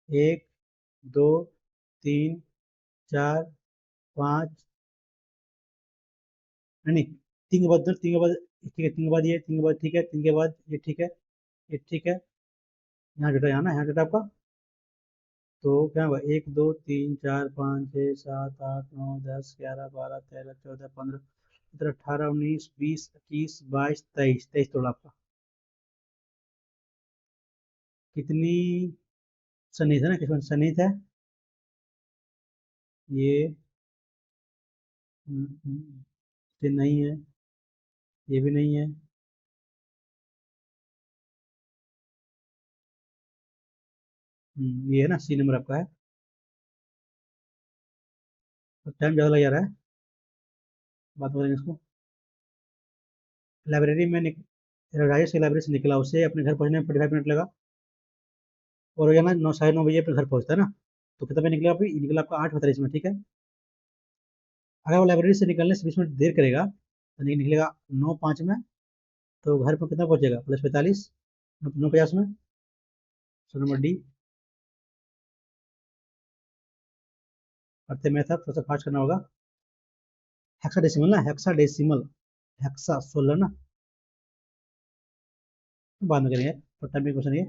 1 2 3 4 5, नहीं नहीं, 3 के बाद 3 के बाद, ठीक है, 3 के बाद ये, 3 के बाद ठीक है, 3 के बाद ये ठीक है, ये ठीक है, यहाँ डेटा, यहाँ ना, यहाँ डेटा आपका, तो क्या हुआ, 1 2 3 4 5 6 7 8 9 10 11 12 13 14 15 17 18 19 20 21 22 23 23 तोड़ा आपका। कितनी सन्निहित है ना, किसमें सन्निहित है ये। ये नहीं है, ये भी नहीं है। ये है ना, सी नंबर आपका है। तो टाइम ज़्यादा लग जा रहा है, बात करेंगे इसको। लाइब्रेरी में राजेश की लाइब्रेरी से निकला, उसे अपने घर पहुंचने में 45 मिनट लगा। और रोजाना 9 साढ़े 9 बजे अपने घर पहुंचता है ना। तो कितना बजे निकला, अभी निकला आपका 8:45 में, ठीक है। अगर वो लाइब्रेरी से निकलने से 20 मिनट देर करेगा तो निकलेगा 9:05 में। तो घर पर कितना पहुंचेगा, +45, 9:50 में। So number D. पढ़ते में था, थोड़ा सा फास्ट करना होगा। हेक्साडेसिमल ना, हेक्साडेसिमल, हेक्सा 16 ना। बाद में करेंगे, तो टाइम क्वेश्चन ये।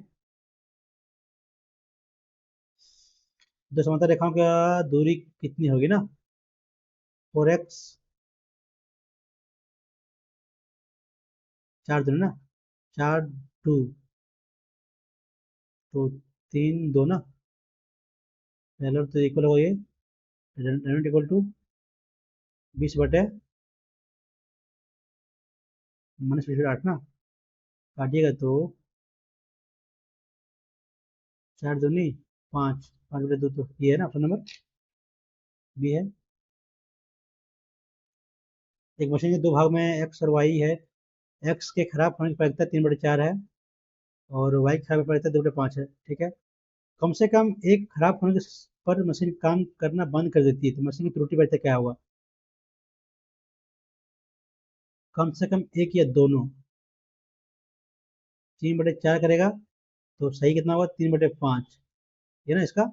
दो समांतर रेखाओं की दूरी कितनी होगी ना, 4x, 4 दूरी ना, 4 2, तो 3 2 ना, पहले तो इक्वल हो ये, रेनट इक्वल टू 20/-8 ना। काटिएगा तो 4 दूनी 5, 5/2, तो ये है ना ऑप्शन नंबर बी है। एक मशीन के दो भाग में एक्स और वाई है। एक्स के खराब होने की प्रायिकता 3/4 है और वाई की खराब होने की प्रायिकता 2/5 है, ठीक है। कम से कम एक खराब होने पर मशीन काम करना बंद कर देती है, तो मशीन की त्रुटि प्रायिकता क्या होगा। कम से कम एक या दोनों। 3/4 करेगा तो सही कितना होगा, 3/5, ये ना इसका।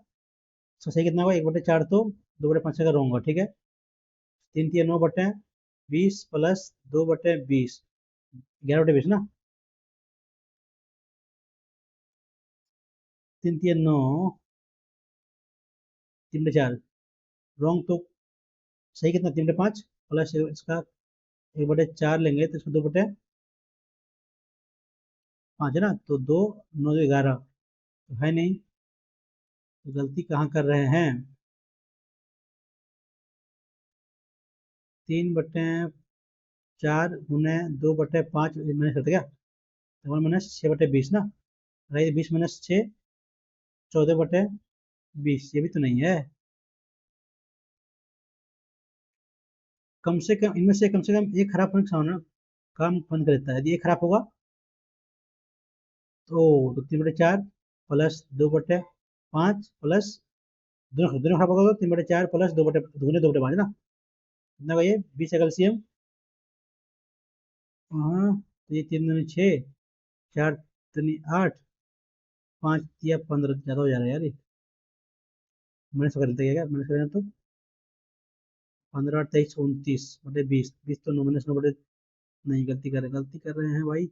तो सही कितना होगा, 1/4, तो 2/5 का रॉन्ग होगा, ठीक है। 3 3 9/20 +2/20, 11/20 ना। 3 3 9, 3/4 रॉन्ग, तो सही कितना, 3/5 प्लस इसका 1/4 लेंगे तो इसको 2/5 है ना, तो 2 9 11, तो है नहीं। तो गलती कहाँ कर रहे हैं, 3/4 गुने 2/5 माइनस करते क्या, 1 - 6/20 ना। रही 20 - 6, 14/20, ये भी तो नहीं है। कम से कम इनमें से कम से कम एक खराब होने का सामना काम बंद कर देता है, यदि एक खराब होगा तो 3/4 +2/5 प्लस दोनों दोनों खराब होगा, तो 3/4 प्लस 2/5 ना। कितना का ये 20 का LCM। हाँ, तो ये 3 दूनी 6, 4 दूनी 8, 5 या 15, ज़्यादा हो जा रहा है यार ये। माइनस कर लेते हैं क्या, माइनस करें तो 15 8 23 29/20, 20 तो 9 - 9 नहीं, गलती कर रहे हैं भाई।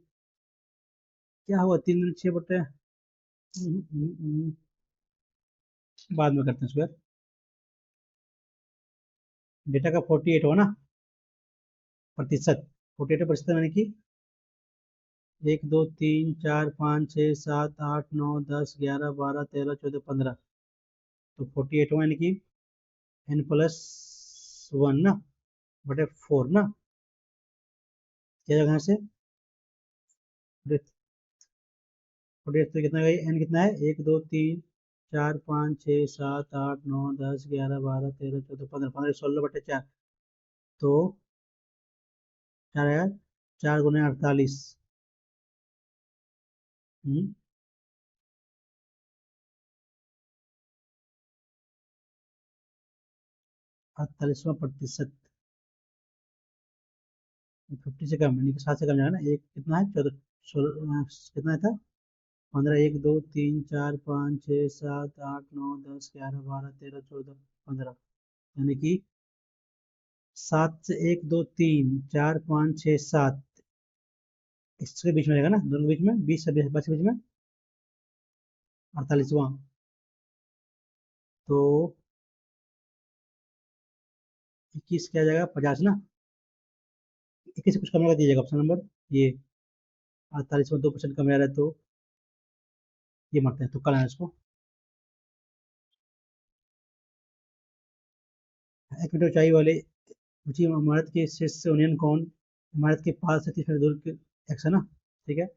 क्या हुआ, 3 दूनी 6 बाद में करते हैं इसको यार। डेटा का 48 हो ना, प्रतिशत। 48% यानी कि 1 2 3 4 5 6 7 8 9 10 11 12 13 14 15, तो 48 यानी कि n+1 ना, बटे 4 ना। क्या जगह से 48, तो कितना एन कितना है, 1 2 3 4 5 6 7 8 9 10 11 12 13 14 15, 16/4, तो 4 4 गुने 48। 48वां प्रतिशत, 50 से कम यानी कि 7 से कम जाएगा ना। एक कितना है, 14, 16, कितना था, 15, 1 2 3 4 5 6 7 8 9 10 11 12 13 14 15, यानी कि 7 से 1 2 3 4 5 6 7, इसके बीच में रहेगा ना, दोनों के बीच में, 20 से 22 के बीच में, 48वां। तो 21 क्या आ जाएगा, 50 ना, 21 से कुछ कम दीजिएगा ऑप्शन नंबर ये। 48 में 2% कम आ रहा है, तो ये मारते हैं, तुक्का लगाना है इसको। 1 मीटर ऊंचाई वाले ऊंची इमारत के शीर्ष से ओनियन कौन इमारत के पास से 30 मीटर दूर के एक्स है ना, ठीक है।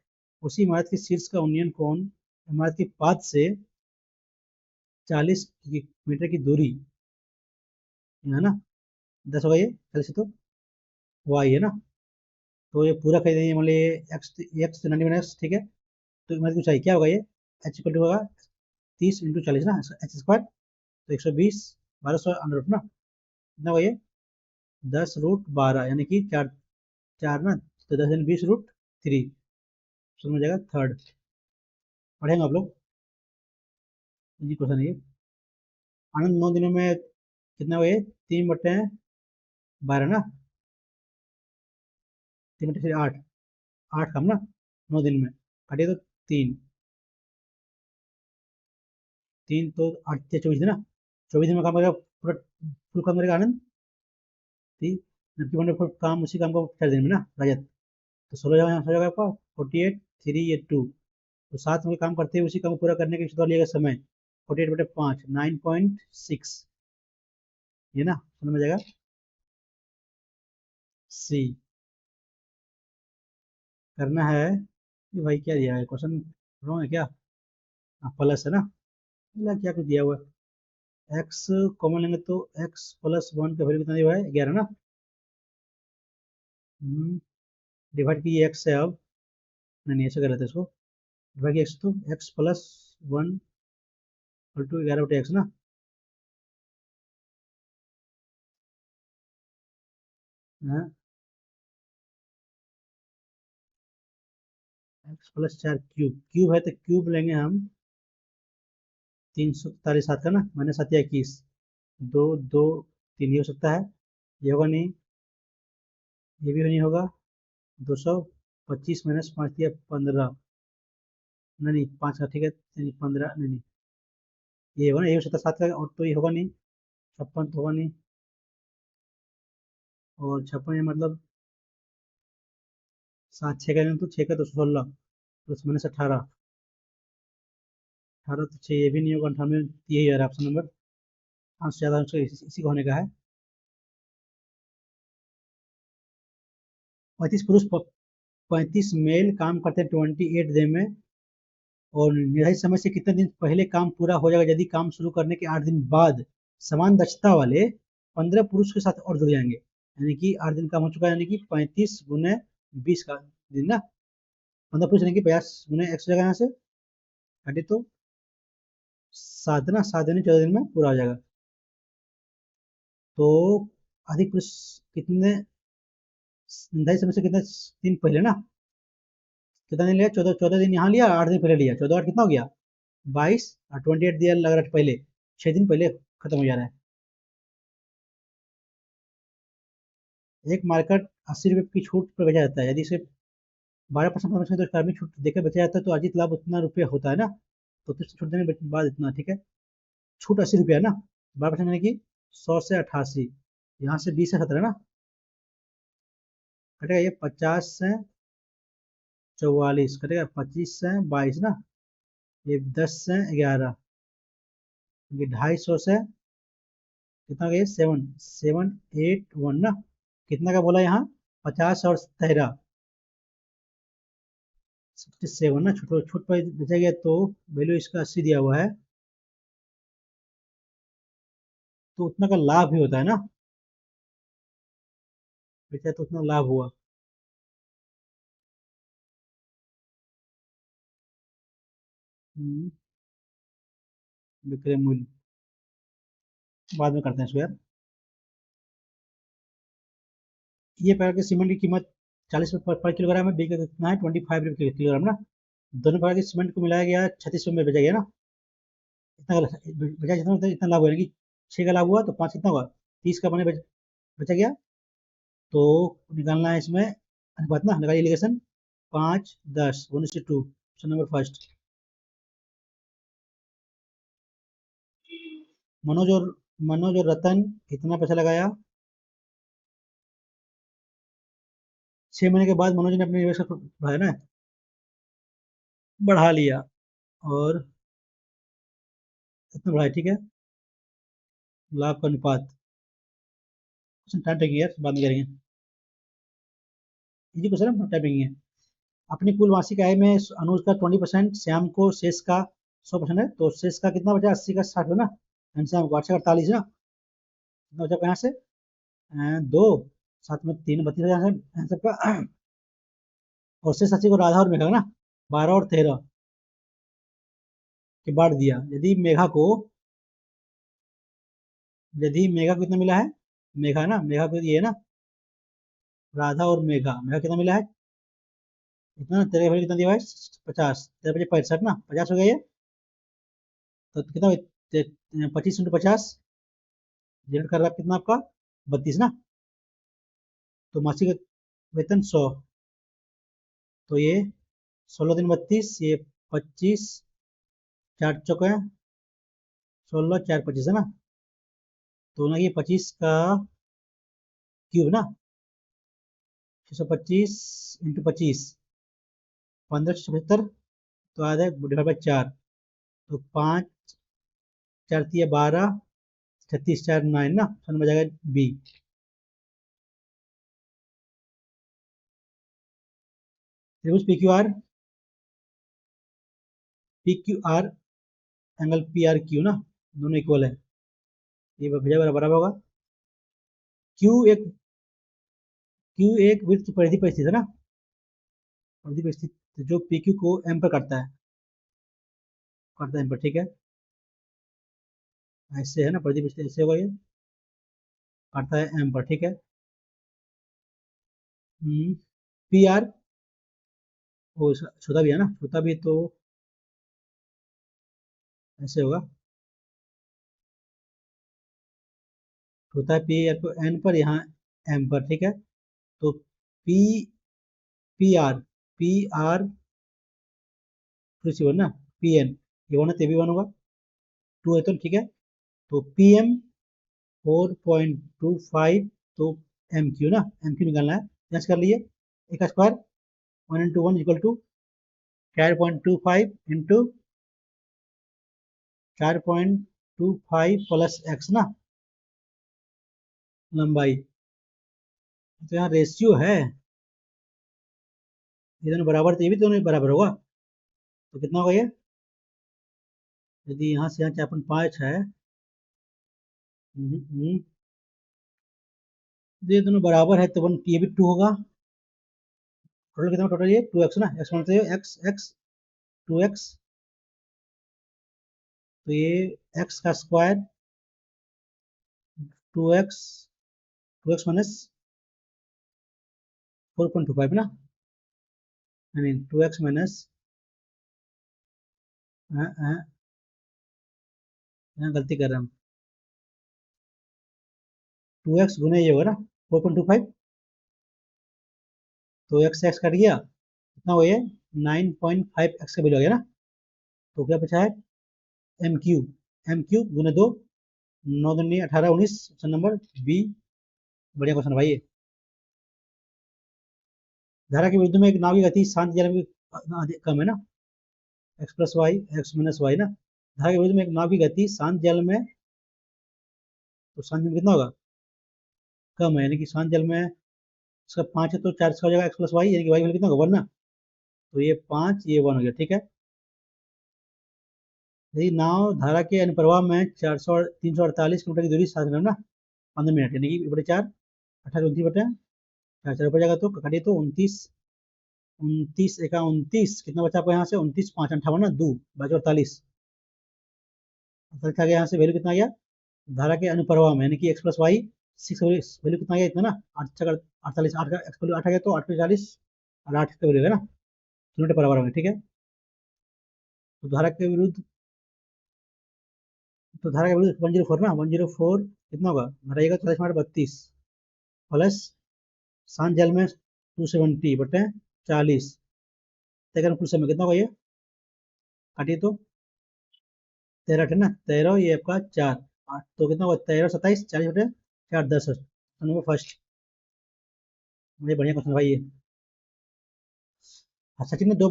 उसी इमारत के शीर्ष का ओनियन कौन इमारत के पाद से 40 मीटर की दूरी है ना, 10 होगा ये 40 तो वाई है ना। तो ये पूरा कर देंगे, मान लीजिए एक्स एक्स 90 ठीक है। तो इमारत की ऊंचाई क्या होगा, ये एच इक्वल टू होगा 30 × 40 ना, एच स्क्वायर, तो 120 1200 अंडर रूट ना, कितना होगा ये 10√12 यानी कि चार चार ना, तो 10 20√3 समझ जाएगा थर्ड। पढ़ेंगे आप लोग, इजी क्वेश्चन है ये। आनंद 9 दिनों में कितना हुए, 3/12 ना, 3 8, 8 कम ना, 9 दिन में काटिए तो 3 3 तो 8 24 दिन ना, 24 दिन में काम करेगा पूरा, फुल काम करेगा आनंद, ठीक। जबकि वंडरफुल काम उसी काम को 4 दिन में ना रजत, तो 16 जगह हो जाएगा आपका 48 3 8 2, तो 7 में काम करते हैं उसी काम को पूरा करने के बाद लिएगा समय 48/5 9.6, ये ना समझ में जाएगा सी। करना है कि भाई क्या दिया है क्वेश्चन, रॉन्ग है क्या, प्लस है ना, मतलब क्या कुछ दिया हुआ है, एक्स कॉमन लेंगे तो x+1 का वैल्यू कितना दिया हुआ है 11 ना, डिवाइड कीजिए एक्स से, अब नहीं ऐसे कर लेते इसको, डिवाइड कीजिए एक्स तो x+1 = 11/x ना, x+4 क्यूब, क्यूब है तो क्यूब लेंगे हम 347 का ना, मैंने 7 या 21, 2 2 3 ये हो सकता है, ये होगा नहीं, ये भी नहीं होगा, 225 -5 या 15, नहीं नहीं 5 का ठीक है, नहीं 15 नहीं नहीं, ये होगा ना, ये हो सकता है 7 का, और तो ये होगा नहीं, 56 तो होगा नहीं, और 56 मतलब 7 6 का नहीं, तो 6 का 216 प्लस माइनस 18, 18 तो 6 ये भी नहीं होगा, 98, यही है ऑप्शन नंबर, आंसर ज़्यादा उसका इसी को होने का है। 35 मेल काम करते हैं 28 दिन में, और निर्धारित समय से कितने दिन पहले काम पूरा हो जाएगा यदि काम शुरू करने के 8 दिन बाद समान दक्षता वाले 15 पुरुष के साथ और जुड़ जाएंगे, यानी कि 8 दिन काम हो चुका है, यानी कि 35 × 20 का दिन ना, 15 पुरुष यानी कि 50 × x हो जाएगा, यहाँ से काटे तो 7 ना, 7 दिन 14 दिन में पूरा हो जाएगा। तो अधिक पुरुष कितने निर्धारित समय से कितने दिन पहले ना, कितना दिन लिया, 14 दिन यहाँ लिया, 8 दिन पहले लिया, 14 8 कितना हो गया 22, और 28 दिया लग रहा है पहले, 6 दिन पहले खत्म हो जा रहा है। एक मार्केट 80 रुपये की छूट पर बेचा जाता है, यदि इसे 12% प्रमोशन तो कार्मिक छूट देकर बेचा जाता है तो अर्जित लाभ उतना रुपये होता है ना, तो छूट देने के बाद इतना, ठीक है। छूट 80 रुपया है ना, 12% यानी कि 100 से 88, यहाँ से 20 से 17 ना, कटेगा ये 50 से 44, कटेगा 25 से 22 ना, ये 10 से 11, ये 250 से कितना गया 7 7 8 1 ना, कितना का बोला यहाँ 50 और 13 67 ना, छूट छूट पर बेचा गया तो वैल्यू इसका 80 दिया हुआ है, तो उतना का लाभ भी होता है ना, बेचा तो उतना लाभ हुआ। हम्म, विक्रय मूल्य बाद में करते हैं इसको यार। ये प्रकार के सीमेंट की कीमत 40 रुपये पर किलोग्राम है, बिका कितना है 25 रुपये किलोग्राम ना, दोनों प्रकार के सीमेंट को मिलाया गया 36 में बेचा गया ना, इतना बेचा जितना होता है इतना लाभ हुआ, यानी कि 6 का लाभ हुआ तो 5 कितना हुआ 30 का बने बेचा गया, तो निकालना है इसमें अनुपात ना, लगाइए alligation 5:10 option number first. Manoj और रतन कितना पैसा लगाया? 6 महीने के बाद मनोज ने अपने निवेश को बढ़ाया ना, बढ़ा लिया और कितना बढ़ाया, ठीक है। लाभ का अनुपात, टाइम टेकिंग है, बाद में करेंगे। इजी क्वेश्चन है, टाइपिंग है। अपनी कुल मासिक आय में अनुज का 20%, श्याम को शेष का 100% है, तो शेष का कितना बचा? 80 का 60 है ना, श्याम को 848 ना, कितना बचा यहाँ से? 2, साथ में 3, 32 यहाँ से सबका। और शेष 80 को राधा और मेघा ना 12 और 13 के बांट दिया। यदि मेघा को कितना मिला है? मेघा को ये है ना, राधा और मेघा कितना मिला है? इतना, तेरे भाई कितना दिया है? 50, तेरे बजे 65 ना, 50 हो गया ये, तो कितना? 25 × 50 जनरेट कर रहा है कितना आपका? 32 ना। तो मासिक वेतन 100, तो ये 16 दिन 32, ये 25, 4 चौके 16, 4 25 है ना, तो ना ये 25 का क्यूब ना, 625 इंटू 25, 1575, तो आ जाए डिवाइड बाई 4, तो 5 4 3 12, 36 4 9 ना, सन बजाएगा बी। त्रिभुज P Q R angle P R Q ना, दोनों इक्वल है, ये भैया बराबर होगा। क्यू एक वृत्त की परिधि पर स्थित है ना, परिधि पर स्थित, जो पी क्यू को एम पर करता है एम पर, ठीक है। ऐसे है ना, परिधि पर स्थित ऐसे होगा, ये करता है एम पर, ठीक है। पी आर, वो छोटा भी है ना, छोटा भी, तो ऐसे होगा, छोटा पी आर को एन पर, यहाँ एम पर, ठीक है। तो P P R P R फिर से वन ना, पी एन, ये वन है तो ये भी वन होगा, 2 है तो, ठीक है। तो पी एम 4.25, तो एम क्यू ना, एम क्यू निकालना है, जांच कर लिए। एक का square 1 × 1 equal to 4.25 into 4.25 plus X ना, लंबाई, तो यहाँ रेशियो है, ये दोनों बराबर, तो ये भी दोनों बराबर होगा, तो कितना होगा ये? यदि यहाँ से यहाँ 4.5 है, ये दोनों बराबर है, तो ये भी 2 होगा। टोटल कितना? टोटल ये 2x ना, एक्स मानते हैं एक्स एक्स 2x, तो ये x का स्क्वायर 2x 2x माइनस 4.25 ना, आई मीन 2x माइनस, यहाँ गलती कर रहे हैं हम, 2x गुने ये होगा ना 4.25, तो x कट गया, कितना हुआ ये? 9.5x का वैल्यू आ गया ना, तो क्या बचा है? एम क्यू गुने 2, 9 दूनी 18 19, ऑप्शन नंबर बी बढ़िया क्वेश्चन भाई ये। धारा के विरुद्ध में एक नाव की गति शांत जल में कम है ना, X plus Y X minus Y ना, धारा के विरुद्ध में एक नाव की गति शांत जल में, तो शांत जल में कितना होगा? कम है, यानी कि शांत जल में इसका 5 है, तो 4 इसका हो जाएगा एक्स प्लस वाई, यानी कि वाई वैल्यू कितना होगा? 1 ना, तो ये 5 ये 1 हो गया, ठीक है। यदि नाव धारा के अनुप्रवाह में 348 किलोमीटर की दूरी साध ना 15 मिनट, यानी कि बटे 4, 18 29 बटे 4 4 ऊपर जाएगा, तो काटिए, तो 29 29 एका 29, कितना बचा आपको यहाँ से? 29 5 58 ना, 2 बाकी 48, क्या गया यहाँ से? वैल्यू कितना गया धारा के अनुप्रवाह में, यानी कि एक्स प्लस वाई 6 वैल्यू कितना गया? इतना ना, 8 48, 8 का एक्स वैल्यू 8 आ गया, तो 8 पे 40 और 8 का वैल्यू है ना, किलोमीटर पर आवर में, ठीक है। तो धारा के विरुद्ध, तो धारा के विरुद्ध 104 ना, 104 कितना होगा? घटाइएगा, 40 प्लस शांत जल में 270 बटे 40, सेकंड कुल समय कितना होगा ये? काटिए, तो 13 है ना, 13 ये आपका 4, 8 तो कितना हुआ, 13 27 40 बटे 4 10। Number first. मुझे बढ़िया क्वेश्चन भाई ये। हाँ, सचिन ने दो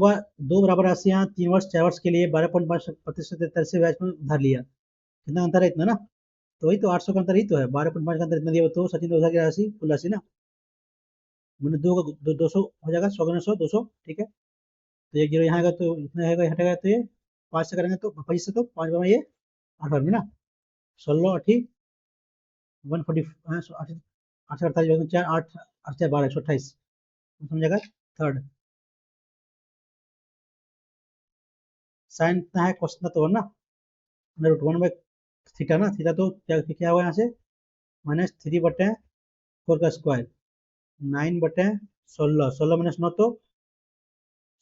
बराबर राशियां 3 वर्ष 4 वर्ष के लिए 12.5% दर से ब्याज पर उधार लिया। कितना अंतर है, इतना ना? तो वही तो 800 का अंतर ही तो है, 12.5 का अंतर इतना दिया, तो सचिन ने उधार की राशि कुल राशि ना, मैंने दो का 200 हो जाएगा, 100 गुना 100 200, ठीक है। तो एक जीरो यहाँ आएगा तो इतना आएगा, हटेगा तो ये 5 से करेंगे तो 25 से, तो 5 बार में ये 8 बार में ना, 16 अठी 140, 8 से 48 4 8 8 से 12 128, समझेगा। थर्ड साइन इतना है, क्वेश्चन तो ना, अंडर रूट 1 बाई थीटा ना, थीटा तो क्या क्या हुआ यहाँ से, -3/4 का स्क्वायर, 9/16, 16 माइनस 9 तो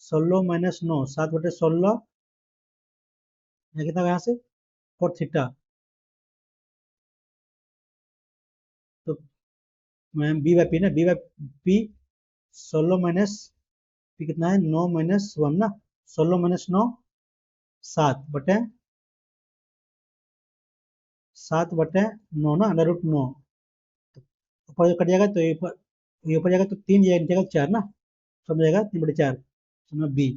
16 - 9 7/16, यहाँ कितना यहाँ से, और थीटा, तो बी बाई पी ना, बी बाई पी 16 - पी कितना है, 9 - 1 ना, 16 - 9 7/9 ना, अंडर रूट 9, ऊपर कट जाएगा तो ये ऊपर जाएगा तो 3, ये नीचे का 4 ना, समझ जाएगा 3/4, समझ बी।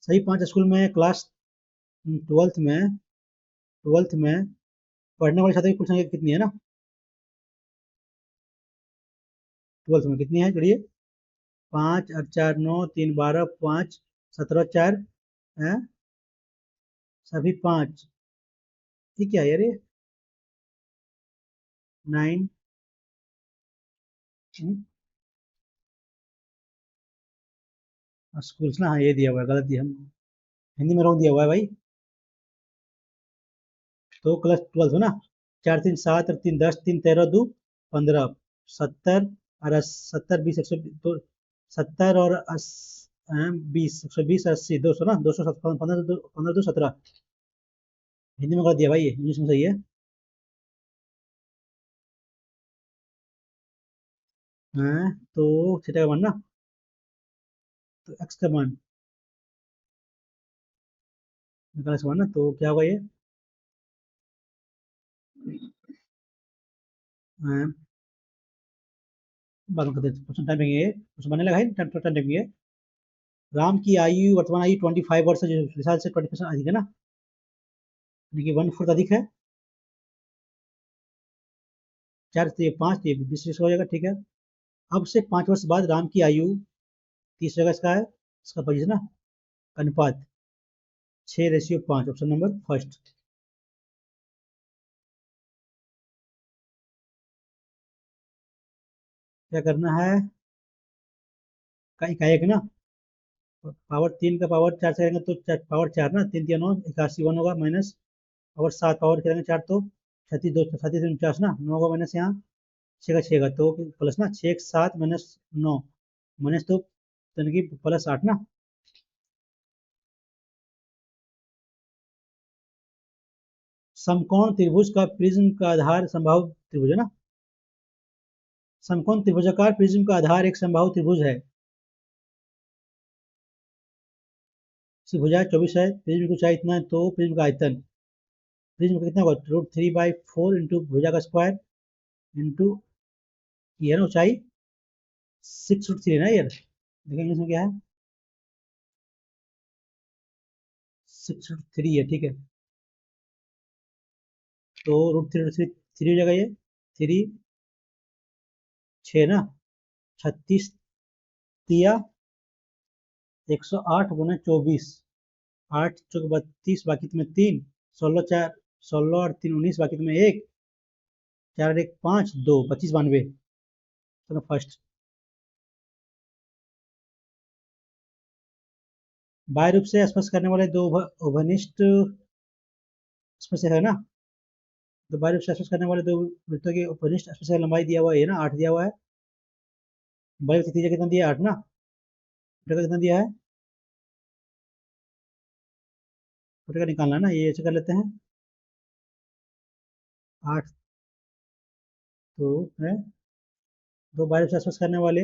सही 5 स्कूल में क्लास 12th में पढ़ने वाले छात्रों की कुल संख्या कितनी है ना, 12th में कितनी है, चलिए, 5 और 4 9 3 12 5 17 4 है, सभी 5, ये क्या है यार ये, 9 स्कूल्स ना, हाँ ये दिया हुआ है, गलत दिया, हम हिंदी में रॉन्ग दिया हुआ है भाई। तो क्लास 12 हो ना, 4 3 7 और 3 10 3 13 2 15 70 और 70 20 100, तो 70 और 20 120 80 200 ना, 200 15 15 2 17, हिंदी में गलत दिया भाई, ये इंग्लिश में सही है। हाँ, तो थीटा का मान ना, तो एक्स का मान निकाला, इसका मान ना, तो क्या होगा ये, हाँ, बाद में करते हैं, क्वेश्चन टाइम देंगे, क्वेश्चन बनने लगा है, टाइम देंगे। राम की आयु, वर्तमान आयु 25 वर्ष है, जो विशाल से 20% अधिक है ना, यानी कि 1/4 अधिक है, 4 से 5 ये 20 हो जाएगा, ठीक है। अब से 5 वर्ष बाद राम की आयु 30 जगह इसका है, इसका पोजीशन ना, अनुपात 6:5, ऑप्शन नंबर फर्स्ट। क्या करना है, इकाई ना, पावर 3 का पावर 4 से करेंगे तो पावर 4 ना, 3 3 9 81 1 होगा, माइनस पावर 7 पावर करेंगे 4 तो 36 2 37 49 ना, 9 होगा माइनस यहाँ 6 का 6 का, तो प्लस ना 6 7 -9 माइनस, तो यानी कि प्लस 8 ना। समकोण त्रिभुज का प्रिज्म का आधार समबाहु त्रिभुज है ना, समकोण त्रिभुजाकार प्रिज्म का आधार एक समबाहु त्रिभुज है, इसकी भुजा 24 है, प्रिज्म की ऊंचाई इतना है, तो प्रिज्म का आयतन, प्रिज्म का कितना होगा, √3/4 इंटू भुजा का स्क्वायर इंटू ये है ना ऊंचाई 6√3 है ना यार, देखेंगे इसमें क्या है, 6√3 है, ठीक है। तो √3 हो जाएगा ये, 3 6 ना, 36 तिया 108 × 24, 8 चौक 32, बाकी तुम्हें 3, 16 4 16 और 3 19, बाकी तुम्हें 1 4 1 5 2 25 92, चलो फर्स्ट। बाह्य रूप से स्पर्श करने वाले दो उभयनिष्ठ स्पर्शक है ना, तो बाह्य रूप से स्पर्श करने वाले दो वृत्तों की उपनिष्ठ स्पर्शक लंबाई दिया हुआ है ना, 8 दिया हुआ है, बड़े त्रिज्या कितना दिया है, 8 ना, छोटे का कितना दिया है, छोटे का निकालना है ना, ये ऐसे कर लेते हैं, 8 तो है, दो बाह्य रूप से स्पर्श करने वाले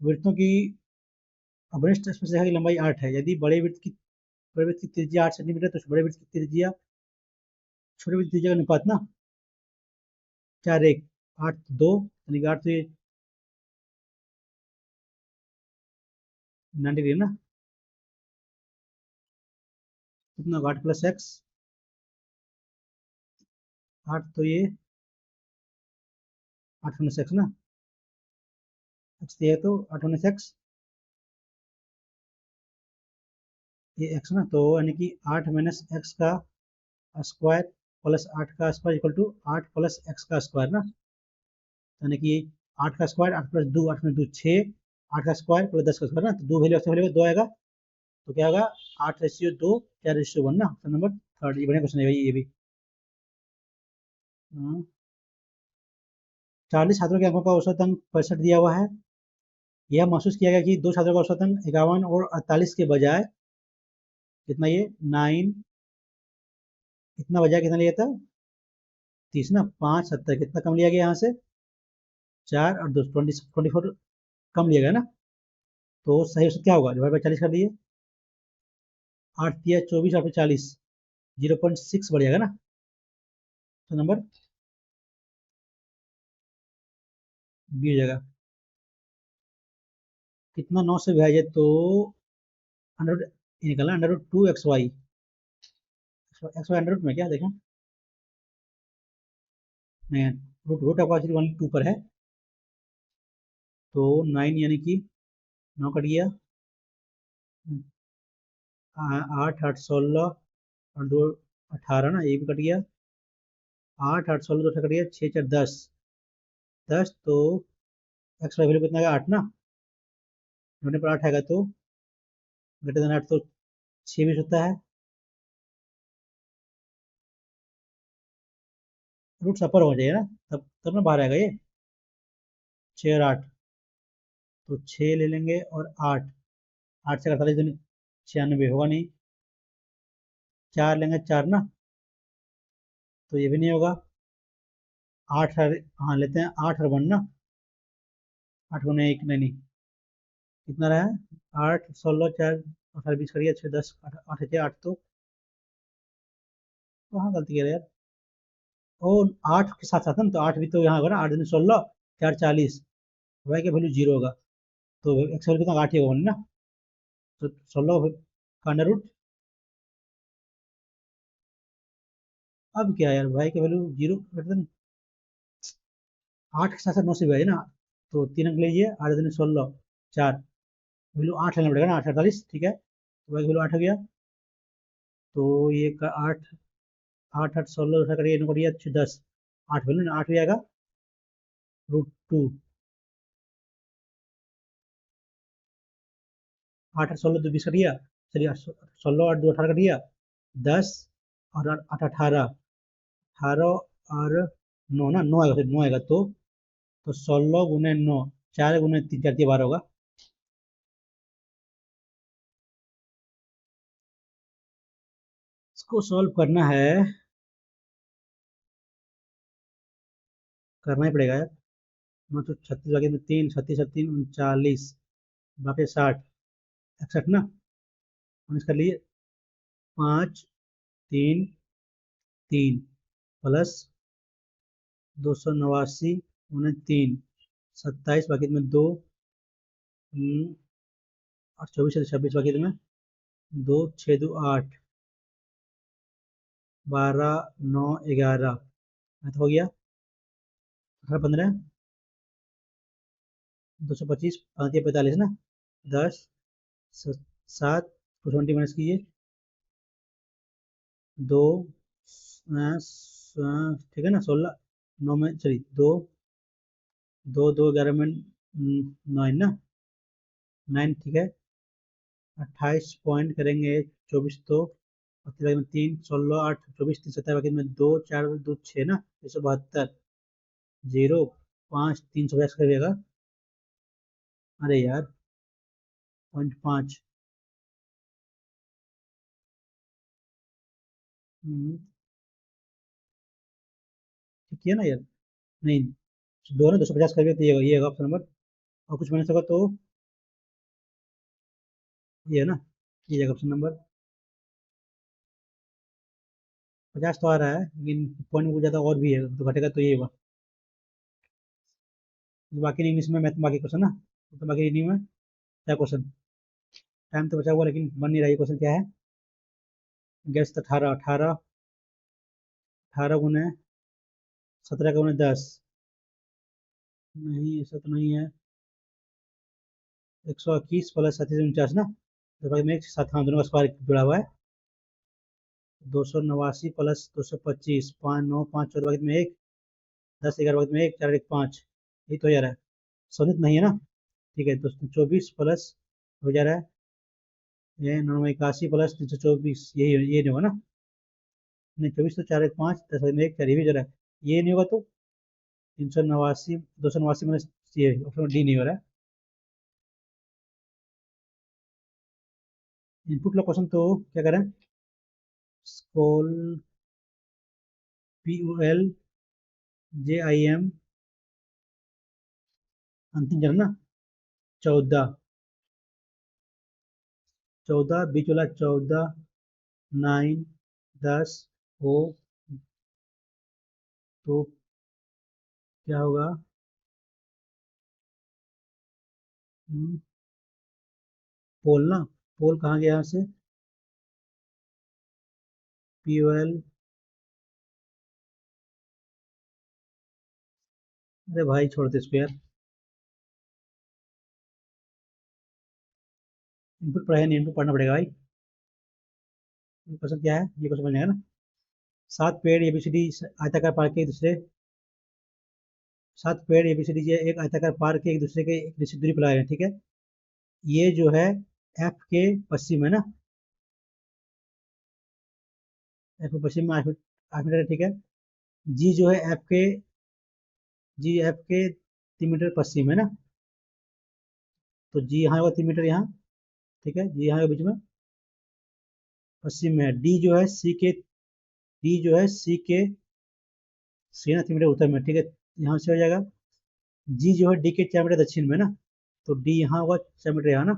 वृत्तों की अवरिष्ठ स्पर्शरेखा की लंबाई 8 है, यदि बड़े वृत्त की बड़े वृत्त की त्रिज्या 8 सेंटीमीटर, तो बड़े वृत्त की त्रिज्या छोटे वृत्त की त्रिज्या का अनुपात ना 4:1, 8:2, यानी कि 8 तो ये 90 डिग्री ना, कितना होगा 8 + x, 8 तो ये 8 - x ना, x ये है तो 8 - x, ये x ना, तो यानी कि 8 - x का स्क्वायर प्लस 8 का स्क्वायर इक्वल टू 8 + x का स्क्वायर ना, यानी कि 8 का स्क्वायर 8 + 2, 8 में 2 6, 8 का स्क्वायर प्लस 10 का स्क्वायर ना, तो 2 वैल्यू वैल्यू 2 आएगा, तो क्या होगा 8:2, 4:1 ना, ऑप्शन नंबर थर्ड। ये बढ़िया क्वेश्चन है भाई ये भी। 40 छात्रों के अंकों का औसत अंक 65 दिया हुआ है। यह महसूस किया गया कि 2 छात्रों का औसत अंक 51 और 48 के बजाय कितना, ये 9 इतना बजाय कितना लिया था 30 ना, 5 70 कितना कम लिया गया यहाँ से 4 और 2 24 कम लिया गया ना, तो सही औसत क्या होगा, डिवाइड बाई 40 कर दिए, 8 दिया 24 और 40, 0.6 बढ़ जाएगा ना, तो नंबर बी हो जाएगा। कितना 9 से विभाजित, तो अंडर निकलना √2xy, x Y under root में क्या देखें, नहीं रूट रूट आपका ओनली 2 पर है, तो 9 यानी कि 9 कट गया, 8 8 16 और 2 18 ना, ये भी कट गया, 8 8 16 2 कट गया, 6 4 10 10, तो एक्स वाई वैल्यू कितना आएगा 8 ना, होने पर 8 आएगा, तो ग्रेटर देन 8 तो 6 भी होता है, रूट अपर हो जाएगा ना, तब तब ना बाहर आएगा ये 6 और 8, तो 6 ले लेंगे और 8, 8 से 48 दिन 96 होगा नहीं, 4 लेंगे 4 ना, तो ये भी नहीं होगा, 8 हाँ लेते हैं 8 और 1 ना, 8 गुने 1 नहीं, कितना रहा है 8 16 4 18 20 करिए 6 10 8 8 6 8, तो कहाँ गलती कर यार, ओ 8 के साथ साथ ना, तो 8 भी तो यहाँ होगा ना, 8 दिन 16 4 40, वाई का वैल्यू 0 होगा, तो एक्स वैल्यू कितना 8 ही होगा ना, तो 16 का अंडर रूट, अब क्या यार वाई का वैल्यू 0 8 के साथ साथ 9 से भी है ना, तो 3 अंक लीजिए, 8 दिन 16 4, वैल्यू 8 लेना पड़ेगा ना, 8 48 ठीक है, तो वाई का वैल्यू 8 हो गया, तो ये 8 8 8 16 दूसरा करिए, इनको करिए 6 10, 8 वैल्यू ना 8 भी आएगा √2, 8 8 16 2 20 करिए, चलिए 16 8 2 18 करिए, 10 और 8 18 18 और 9 ना, 9 आएगा, 9 आएगा, तो 16 गुने 9, 4 गुने 3 4 12 होगा, इसको सॉल्व करना है, करना ही पड़ेगा यार, मैं तो 36 बाकी में 3 36 3 39, बाकी 60 61 ना, हम इसका लिए 5 3 3 प्लस 289 उन्हें 3 27 बाकी में 2 और 24 26 बाकी में 2 6 2 8 12 9 11, तो हो गया 18 15 225 5 45 ना, 10 7 20 माइनस कीजिए, 2 ठीक है ना, 16 9 में सॉरी 2 2 2 11 में 9 ना, 9 ठीक है, 28 पॉइंट करेंगे 24, तो में 3 16 8 24 3 17 बाकी में 2 4 2 6 ना, 172 0 5 350 करिएगा, अरे यार 0.5 ठीक है ना यार, नहीं दोनों 250 करिए, तो ये होगा ऑप्शन नंबर, और कुछ मैंने सका तो ये है ना, ये जगह ऑप्शन नंबर 50 तो आ रहा है, लेकिन पॉइंट में कुछ ज़्यादा और भी है, तो घटेगा तो ये हुआ। बाकी नहीं इसमें, मैथ बाकी क्वेश्चन ना, तो बाकी नहीं में क्या क्वेश्चन, टाइम तो बचा हुआ लेकिन बन नहीं रहा। ये क्वेश्चन क्या है, गैस 18, 18, 18 × 17 × 10, नहीं ऐसा तो नहीं है, 121 प्लस 37 49 ना, तो भाई में एक साथ, हाँ दोनों का स्क्वायर जुड़ा हुआ है। 289 प्लस 225, 5 9 5 14 भाग में एक, 10 11 भाग में एक, 4 1 5, यही तो हो जा रहा है, समझ नहीं है ना। ठीक है, तो 24 प्लस हो जा रहा है ये 981 प्लस 324, यही ये नहीं होगा ना, नहीं 24 तो 4 1 5, 10 भाग में एक, 4 ये भी हो जा रहा है, ये नहीं होगा तो 389, 289 माइनस, ये ऑप्शन डी नहीं हो रहा है। इनपुट लो क्वेश्चन, तो क्या करें, स्कॉल POL JIM, अंतिम चरण ना, 14, 14 बीच वाला 14, 9 10 हो, तो क्या होगा, पोल ना, पोल कहाँ गया यहाँ से, POL, अरे भाई छोड़ दे इसको यार, इनपुट पढ़ा है नहीं, इनपुट पढ़ना पड़ेगा भाई। ये क्वेश्चन क्या है, ये क्वेश्चन बन जाएगा ना, 7 पेड़ ABCD आयताकार पार्क के दूसरे, 7 पेड़ ABCD एक आयताकार पार्क के एक दूसरे के एक निश्चित दूरी पर लगाए हैं, ठीक है, ये जो है F के पश्चिम है ना, F के पश्चिम में 8 मीटर है, ठीक है, G जो है F के 3 मीटर पश्चिम है ना, तो G यहाँ होगा 3 मीटर यहाँ, ठीक है, G यहाँ होगा बीच में पश्चिम में है। D जो है C के 3 मीटर उत्तर में, ठीक है, यहाँ से हो जाएगा। G जो है D के 4 मीटर दक्षिण में ना, तो D यहाँ होगा 4 मीटर यहाँ ना,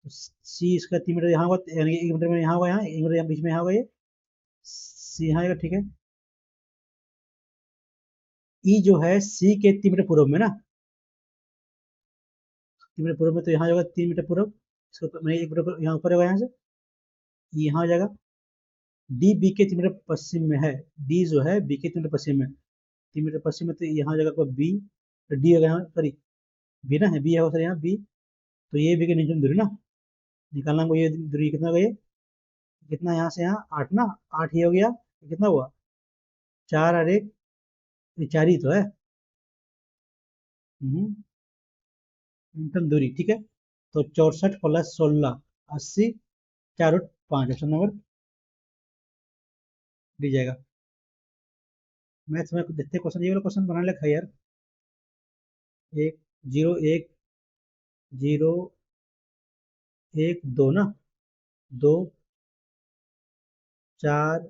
तो C इसका 3 मीटर यहाँ होगा, यानी 1 मीटर में यहाँ होगा, यहाँ 1 मीटर यहाँ बीच में यहाँ होगा, ये C यहाँ आएगा, ठीक है। E जो है C के 3 मीटर पूर्व में ना, 3 मीटर पूर्व में, तो यहाँ होगा 3 मीटर पूर्व, इसको मैंने 1 मीटर यहाँ ऊपर होगा, यहाँ से यहाँ हो जाएगा। डी बी के 3 मीटर पश्चिम में है, डी जो है बी के 3 मीटर पश्चिम में, 3 मीटर पश्चिम में, तो यहाँ हो जाएगा बी, तो डी होगा यहाँ, सॉरी बी ना है, बी है सर यहाँ बी, तो ये बी के नीचे दूरी ना, निकालना हमको, ये दूरी कितना होगा, ये कितना, यहाँ से यहाँ 8 ना, 8 ये हो गया, कितना हुआ 4 और 1, ये 4 ही तो है, न्यूटन दूरी, ठीक है, तो 64 प्लस 16 80, 4 और 5, ऑप्शन नंबर दी जाएगा। मैथ्स में देखते क्वेश्चन, ये वाला क्वेश्चन बनाने लगा यार, 1 0 1 0 1 2 ना, 2 4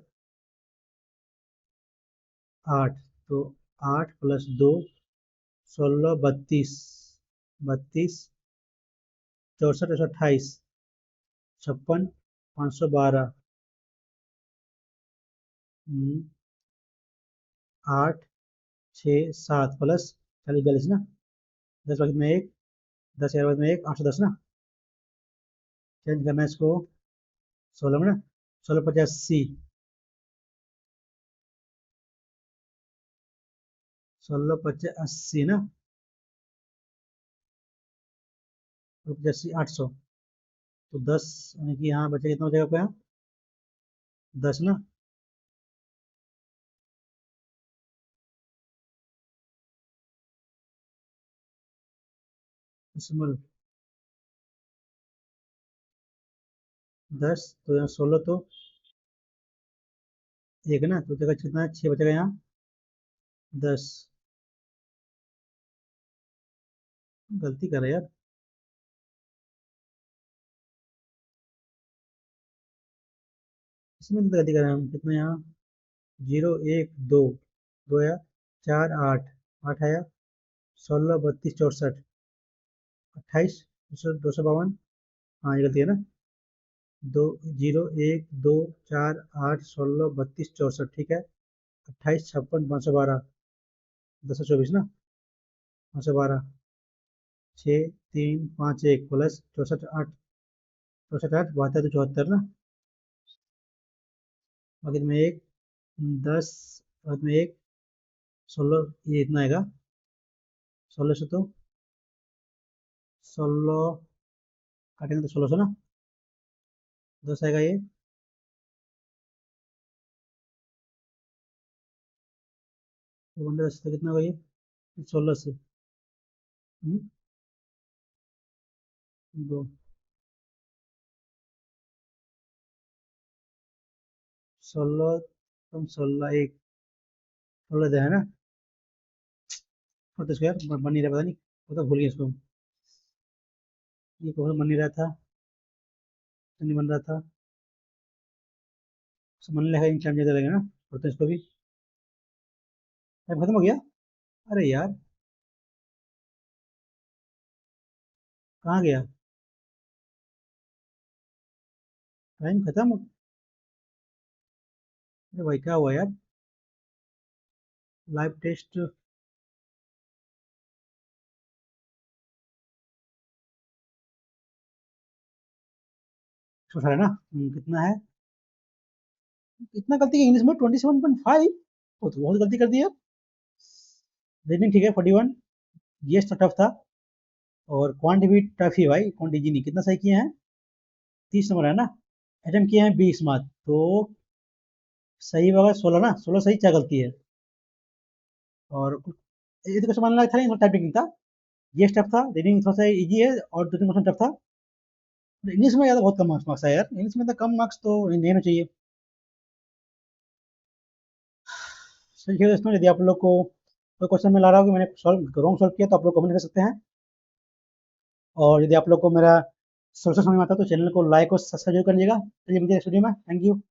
8, तो 8 प्लस 2 16 32, 32 64 28, 56 512, 8 6 7 प्लस 40 42 ना, 10 बाकी में एक, 10 11 में एक, 810 ना, चेंज करना है इसको 16 में ना, 16 85, 16 85 ना, 85 800, तो 10 यानी कि यहाँ बचेगा, कितना बचेगा आपका यहाँ, 10 ना, इसमें 10, तो यहाँ 16, तो एक ना, तो जगह कितना 6 बचेगा यहाँ, 10, गलती कर रहे यार, इसमें तो गलती कर रहे हैं हम, कितना यहाँ 0 1 2, 2 आया, 4 8, 8 आया, 16 32 64, 28 252, हाँ ये गलती है ना, दो, 0, 1, 2, 4, 8, 16, 32, 64, ठीक है। 28, 56, 512, 1024 ना, 512, 6, 3, 5, 1 प्लस 64, 8, 64, 8, 72, 74 ना। बाकी में 1, 10, बाद में 1, 16, ये इतना आएगा। 16 से तो 16 काटेंगे तो 16 ना, 10 आएगा ये। तो 10 से कितना होगा ये? 16 से 2, 16 कम 16, 1, 16 है ना। और तो स्क्वायर बन नहीं रहा, पता नहीं, वो तो भूल गया इसको। ये कौन बन नहीं रहा था, तो नहीं बन रहा था। मन लगा इन टाइम ज़्यादा लगेगा ना। और तो इसको भी टाइम खत्म हो गया। अरे यार, कहाँ गया टाइम खत्म। अरे भाई क्या हुआ यार, लाइव टेस्ट है ना। कितना है, इतना गलती है इंग्लिश में 27.5। वो तो बहुत गलती कर दी है। रीजनिंग ठीक है 41। जीएस तो टफ था, और क्वांट भी टफ ही भाई, क्वांट इजी नहीं। कितना सही किए हैं, 30 नंबर है ना। अटेम्प्ट किए हैं 20 मार्क, तो सही होगा 16 ना, 16 सही, क्या गलती है। और ये तो कुछ मान लगा था नहीं, टाइपिंग नहीं था। जीएस टफ था, रीडिंग थोड़ा सा इजी है, और 2-3 क्वेश्चन टफ था। इंग्लिश में ज़्यादा बहुत कम मार्क्स है यार, इंग्लिश में तो कम मार्क्स तो नहीं होना चाहिए। चलिए ठीक है दोस्तों, यदि आप लोग को कोई क्वेश्चन में ला रहा हो कि मैंने सॉल्व रॉन्ग सॉल्व किया, तो आप लोग कमेंट कर सकते हैं। और यदि आप लोग को मेरा सोल्यूशन समझ में आता है तो चैनल को लाइक और सब्सक्राइब जरूर करिएगा। चलिए मिलते हैं नेक्स्ट वीडियो में, थैंक यू।